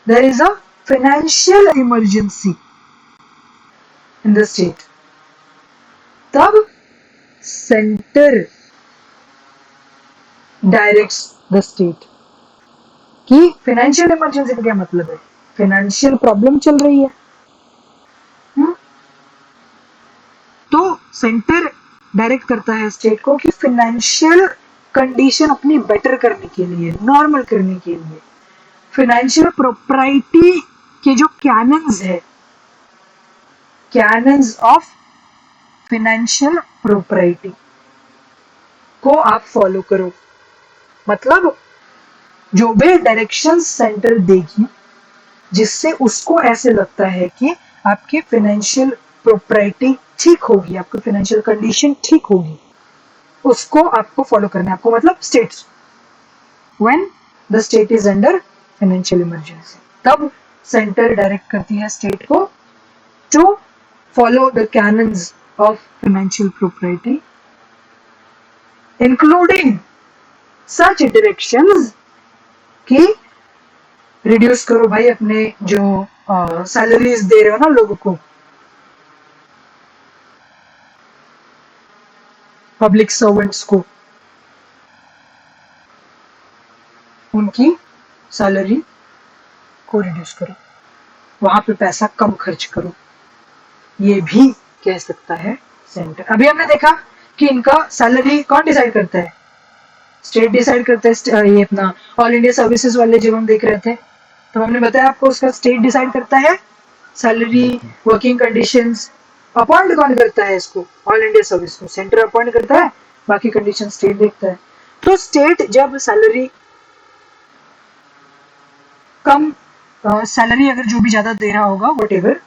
there is a financial emergency in the state, तब center directs the state कि financial emergency का क्या मतलब है, financial problem चल रही है, तो सेंटर डायरेक्ट करता है स्टेट को कि फाइनेंशियल कंडीशन अपनी बेटर करने के लिए, नॉर्मल करने के लिए, फाइनेंशियल प्रोप्राइटी के जो कैनन्स है, कैनन्स ऑफ फाइनेंशियल प्रोप्राइटी को आप फॉलो करो। मतलब जो भी डायरेक्शन सेंटर देगी जिससे उसको ऐसे लगता है कि आपकी फाइनेंशियल प्रोप्राइटी ठीक होगी, आपकी फाइनेंशियल कंडीशन ठीक होगी, उसको आपको फॉलो करना है। आपको मतलब states, when the state is under financial emergency, तब सेंटर डायरेक्ट करती है स्टेट को to follow the canons of financial propriety including such directions कि रिड्यूस करो भाई अपने जो सैलरीज दे रहे हो ना लोगों को, पब्लिक सर्वेंट्स को उनकी सैलरी को रिड्यूस करो, वहां पे पैसा कम खर्च करो, ये भी कह सकता है सेंटर। अभी हमने देखा कि इनका सैलरी कौन डिसाइड करता है, स्टेट डिसाइड करता है। ये अपना ऑल इंडिया सर्विसेज वाले जब हम देख रहे थे तो हमने बताया आपको उसका स्टेट डिसाइड करता है सैलरी, वर्किंग कंडीशंस। अपॉइंट कौन करता है इसको, ऑल इंडिया सर्विस को सेंटर अपॉइंट करता है, बाकी कंडीशन स्टेट देखता है। तो स्टेट जब सैलरी कम, सैलरी अगर जो भी ज्यादा दे रहा होगा वटेवर,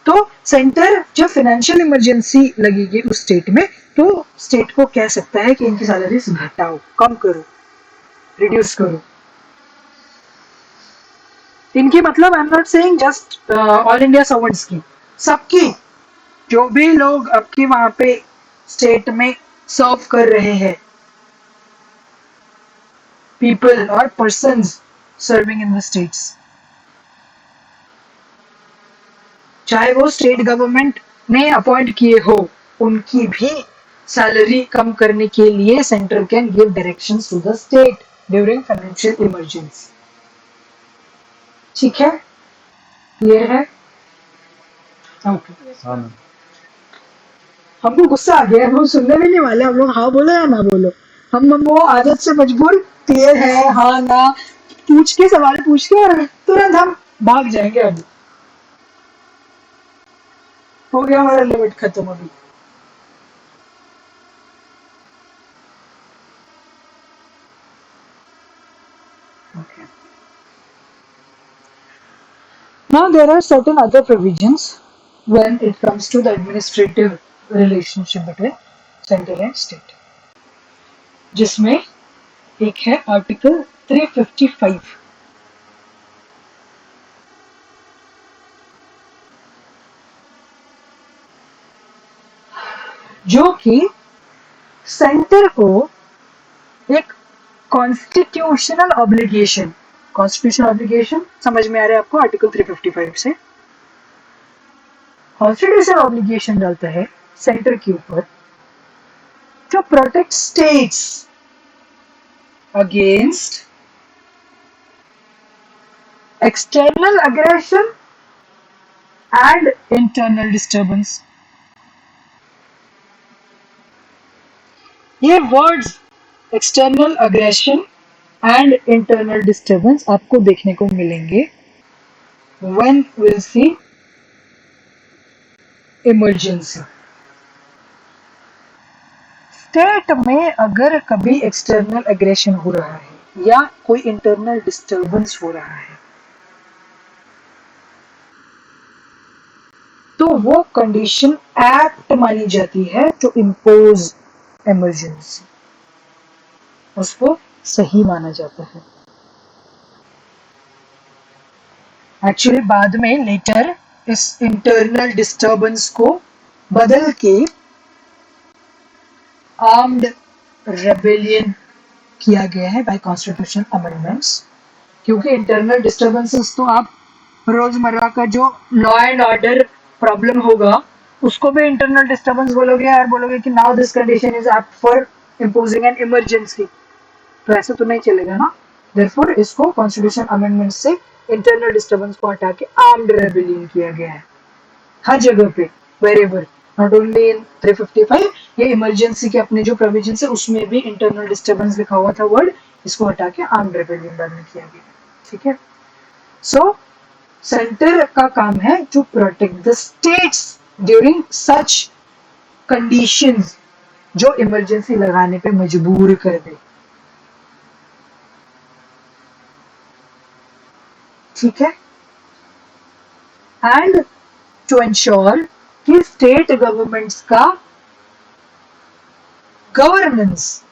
तो सेंटर जब फाइनेंशियल इमरजेंसी लगेगी उस स्टेट में तो स्टेट को कह सकता है कि इनकी सैलरीज घटाओ, कम करो, रिड्यूस करो। इनकी मतलब आई am not saying just all India servants की, सबकी, जो भी लोग आपकी वहां पे स्टेट में सर्व कर रहे हैं, पीपल और persons serving in the states, चाहे वो स्टेट गवर्नमेंट ने अपॉइंट किए हो, उनकी भी सैलरी कम करने के लिए centre can give directions to the state during financial emergency. ठीक है, क्लियर है? ओके। हाँ मैम। हमको गुस्सा आ गया, हम सुनने भी नहीं वाले, हम लोग हाँ बोलो या ना बोलो, हम वो आदत से मजबूर, क्लियर है हाँ ना पूछ के, सवाल पूछ के और तुरंत हम भाग जाएंगे। अभी हो गया हमारा लिमिट खत्म अभी। Okay. Now there are certain other provisions when it comes to the administrative relationship between central and state, जिसमें एक है आर्टिकल 355 जो कि सेंटर को एक कॉन्स्टिट्यूशनल ऑब्लिगेशन, कॉन्स्टिट्यूशनल ऑब्लिगेशन समझ में आ रहा है आपको, आर्टिकल 355 से कॉन्स्टिट्यूशनल ऑब्लिगेशन डालता है सेंटर के ऊपर to protect states against external aggression and internal disturbance. ये words external aggression and internal disturbance आपको देखने को मिलेंगे when will see emergency. State में अगर कभी एक्सटर्नल अग्रेशन हो रहा है या कोई इंटरनल डिस्टर्बेंस हो रहा है तो वो कंडीशन एक्ट मानी जाती है टू इम्पोज इमरजेंसी, उसको सही माना जाता है। एक्चुअली बाद में लेटर इस इंटरनल डिस्टर्बेंस को बदल के आर्म्ड रेबेलियन किया गया है बाय कॉन्स्टिट्यूशन अमेंडमेंट्स, क्योंकि इंटरनल डिस्टर्बेंसेस तो आप रोजमर्रा का जो लॉ एंड ऑर्डर प्रॉब्लम होगा उसको भी इंटरनल डिस्टर्बेंस बोलोगे और बोलोगे कि now this condition is apt for imposing an emergency, तो ऐसा तो नहीं चलेगा ना। देयरफॉर इसको कॉन्स्टिट्यूशन अमेंडमेंट से इंटरनल डिस्टर्बेंस को हटा के आर्म्ड रेबेलियन किया गया है हर जगह पे, वेरेवर, नॉट ओनली इन 355, ये इमरजेंसी के अपने जो प्रोविजन है उसमें भी इंटरनल डिस्टर्बेंस लिखा हुआ था वर्ड, इसको हटा के आर्म्ड रेबेलियन बाद में किया गया। ठीक है, सो सेंटर का काम है to protect the states during such conditions जो इमरजेंसी लगाने पे मजबूर कर दे। ठीक है, एंड टू एंश्योर कि स्टेट गवर्नमेंट्स का governance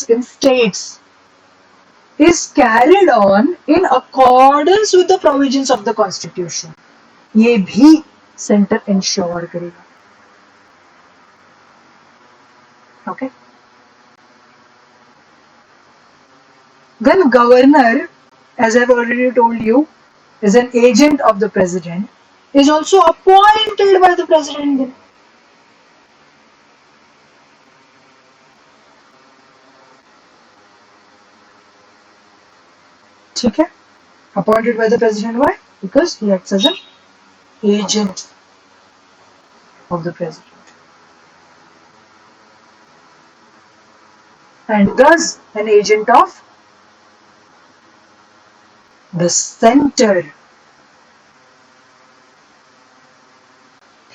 in states is carried on in accordance with the provisions of the constitution, ये भी सेंटर इंश्योर करेगा। Okay, then governor, as I've already told you, is an agent of the president, is also appointed by the president. ठीक है, appointed by the president, why? Because he acts as an agent of the president and thus an agent of the center.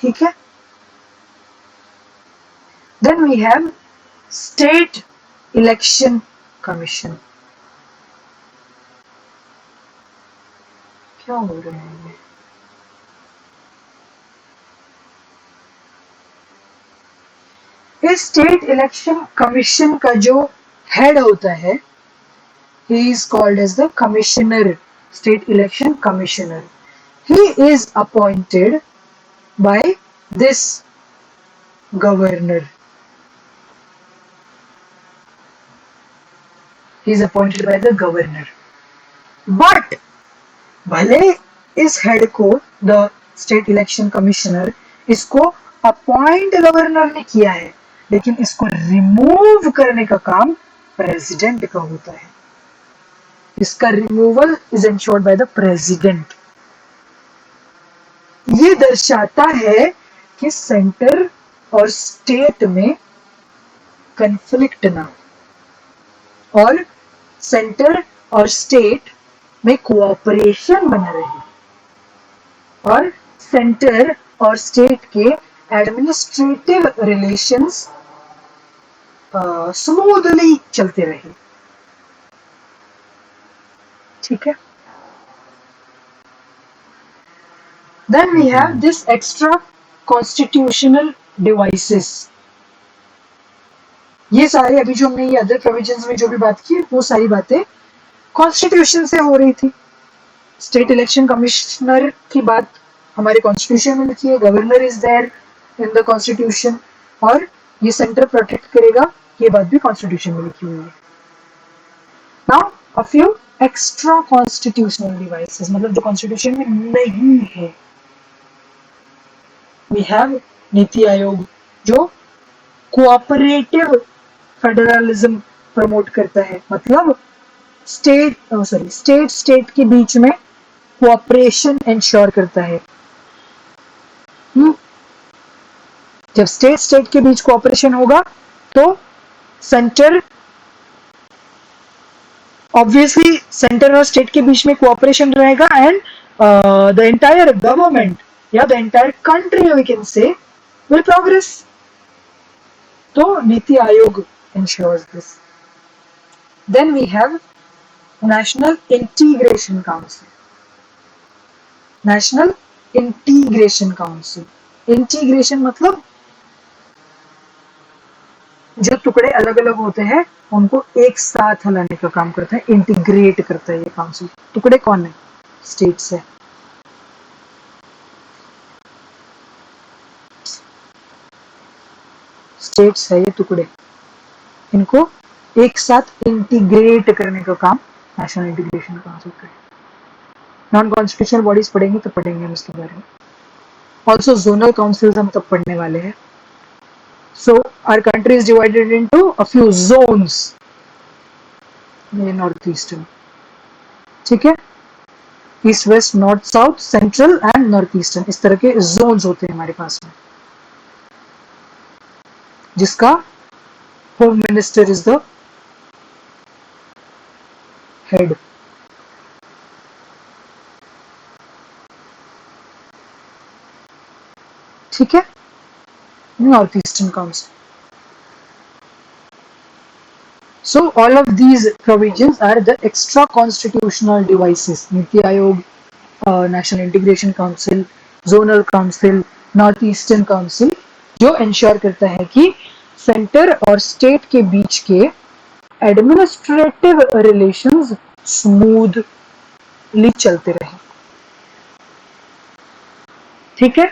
ठीक है, then we have state election commission. क्या हो रहा है? इस state election commission का जो हेड होता है, he is called as the commissioner, state election commissioner. He is appointed by this governor. He is appointed by the governor. But भले इस हेड को द स्टेट इलेक्शन कमिश्नर इसको appoint governor ने किया है, लेकिन इसको रिमूव करने का काम प्रेसिडेंट का होता है. इसका removal is ensured bye the president. ये दर्शाता है कि सेंटर और स्टेट में कंफ्लिक्ट ना हो और सेंटर और स्टेट में कोऑपरेशन बना रहे और सेंटर और स्टेट के एडमिनिस्ट्रेटिव रिलेशंस स्मूथली चलते रहे. ठीक है, then we have this extra constitutional devices. ये सारे अभी जो हमने ये अदर प्रोविजंस में जो भी बात की वो सारी बातें कॉन्स्टिट्यूशन से हो रही थी. स्टेट इलेक्शन कमिश्नर की बात हमारे कॉन्स्टिट्यूशन में लिखी है, governor is there in the constitution, और ये सेंटर प्रोटेक्ट करेगा, ये बात भी कॉन्स्टिट्यूशन में लिखी हुई है. Now a few extra constitutional devices, मतलब जो कॉन्स्टिट्यूशन में नहीं है. वी हैव नीति आयोग जो कोऑपरेटिव फेडरलिज्म प्रमोट करता है, मतलब स्टेट के बीच में कोऑपरेशन इंश्योर करता है. जब स्टेट के बीच कोऑपरेशन होगा तो सेंटर, ऑब्वियसली सेंटर और स्टेट के बीच में कोऑपरेशन रहेगा एंड द एंटायर गवर्नमेंट या the entire country we can say will progress. तो NITI Aayog ensures this. Then we have national integration council. National integration council, integration मतलब जो टुकड़े अलग अलग होते हैं उनको एक साथ लाने का काम करता है, इंटीग्रेट करता है ये काउंसिल. टुकड़े कौन है? स्टेट्स है. स्टेट्स है ये टुकड़े, इनको एक साथ इंटीग्रेट करने का काम नेशनल इंटीग्रेशन काउंसिल का है. नॉन कॉन्स्टिट्यूशनल बॉडीज पढ़ेंगे तो पढ़ेंगे हम इसके बारे में. ऑल्सो जोनल काउंसिल्स हम तब पढ़ने वाले हैं. So our country is divided into a few zones. ये नॉर्थ ईस्टर्न, ठीक है, east west north south central and north eastern, इस तरह के जोन्स होते हैं हमारे पास में, जिसका home minister is the head. ठीक है, North Eastern Council. So all of these provisions are the extra constitutional devices. Niti Aayog, National Integration Council, Zonal Council, North Eastern Council, जो ensure करता है कि सेंटर और स्टेट के बीच के administrative relations smoothly चलते रहे. ठीक है,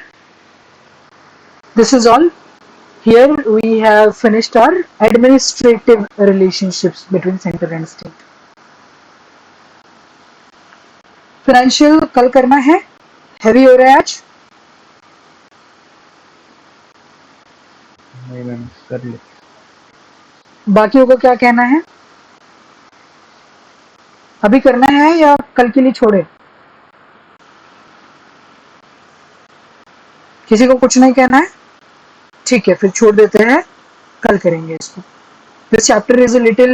this is all. Here we have finished our administrative relationships between center and state. Financial कल करना है, heavy हो रहा है आज? नहीं मैम, कर ले. बाकियों को क्या कहना है? अभी करना है या कल के लिए छोड़े? किसी को कुछ नहीं कहना है? ठीक है, फिर छोड़ देते हैं, कल करेंगे इसको। This chapter is a little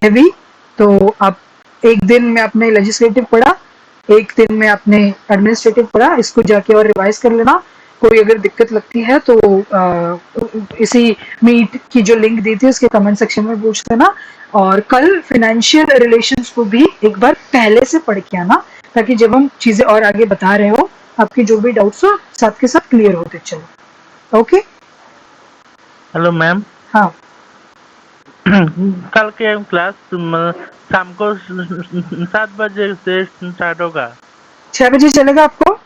heavy, तो आप एक दिन में आपने लेजिस्लेटिव पढ़ा, एक दिन में आपने एडमिनिस्ट्रेटिव पढ़ा, इसको जाके और रिवाइज कर लेना। कोई अगर दिक्कत लगती है तो इसी मीट की जो लिंक दी थी उसके कमेंट सेक्शन में पूछ देना। और कल फाइनेंशियल रिलेशंस को भी एक बार पहले से पढ़ के आना, ताकि जब हम चीजें और आगे बता रहे हो आपके जो भी डाउट्स हो साथ के साथ क्लियर होते चलो। ओके, हेलो मैम, हाँ कल के क्लास शाम को 7 बजे से स्टार्ट होगा। 6 बजे चलेगा आपको?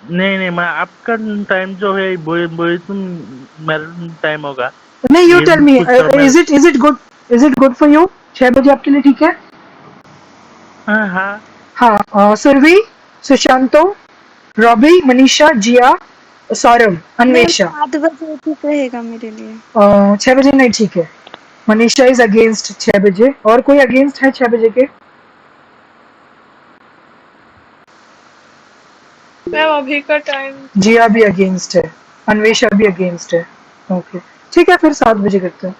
नहीं मैं आपका टाइम जो है वही तो मेरा टाइम होगा। नहीं, यू ये टेल मी, कुछ तो मैं is it good for you? 6 बजे आपके लिए ठीक है? हाँ हाँ, सुरभि, सुशांतो, रॉबी, मनीषा, जिया, सौरभ, मैम अन्वेषा। 7 बजे ठीक रहेगा मेरे लिए। 6 बजे नहीं ठीक है। मनीषा इज अगेंस्ट 6 बजे। और कोई अगेंस्ट है 6 बजे के? मैम अभी का टाइम जिया भी अगेंस्ट है, अन्वेषा भी अगेंस्ट है। ओके, ठीक है, फिर 7 बजे करते हैं।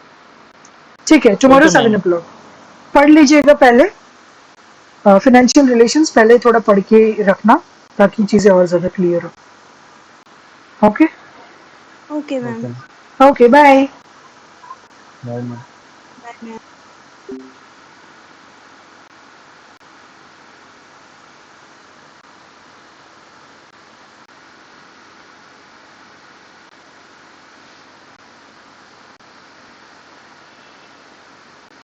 ठीक है, टुमारो ओके मैम। 7 o'clock। पढ़ लीजिएगा पहले, फाइनेंशियल रिलेशंस पहले थोड़ा पढ़ के रखना ताकि चीजें और ज्यादा क्लियर हो। Okay okay ma'am. Okay, bye. Bye ma'am. Bye ma'am.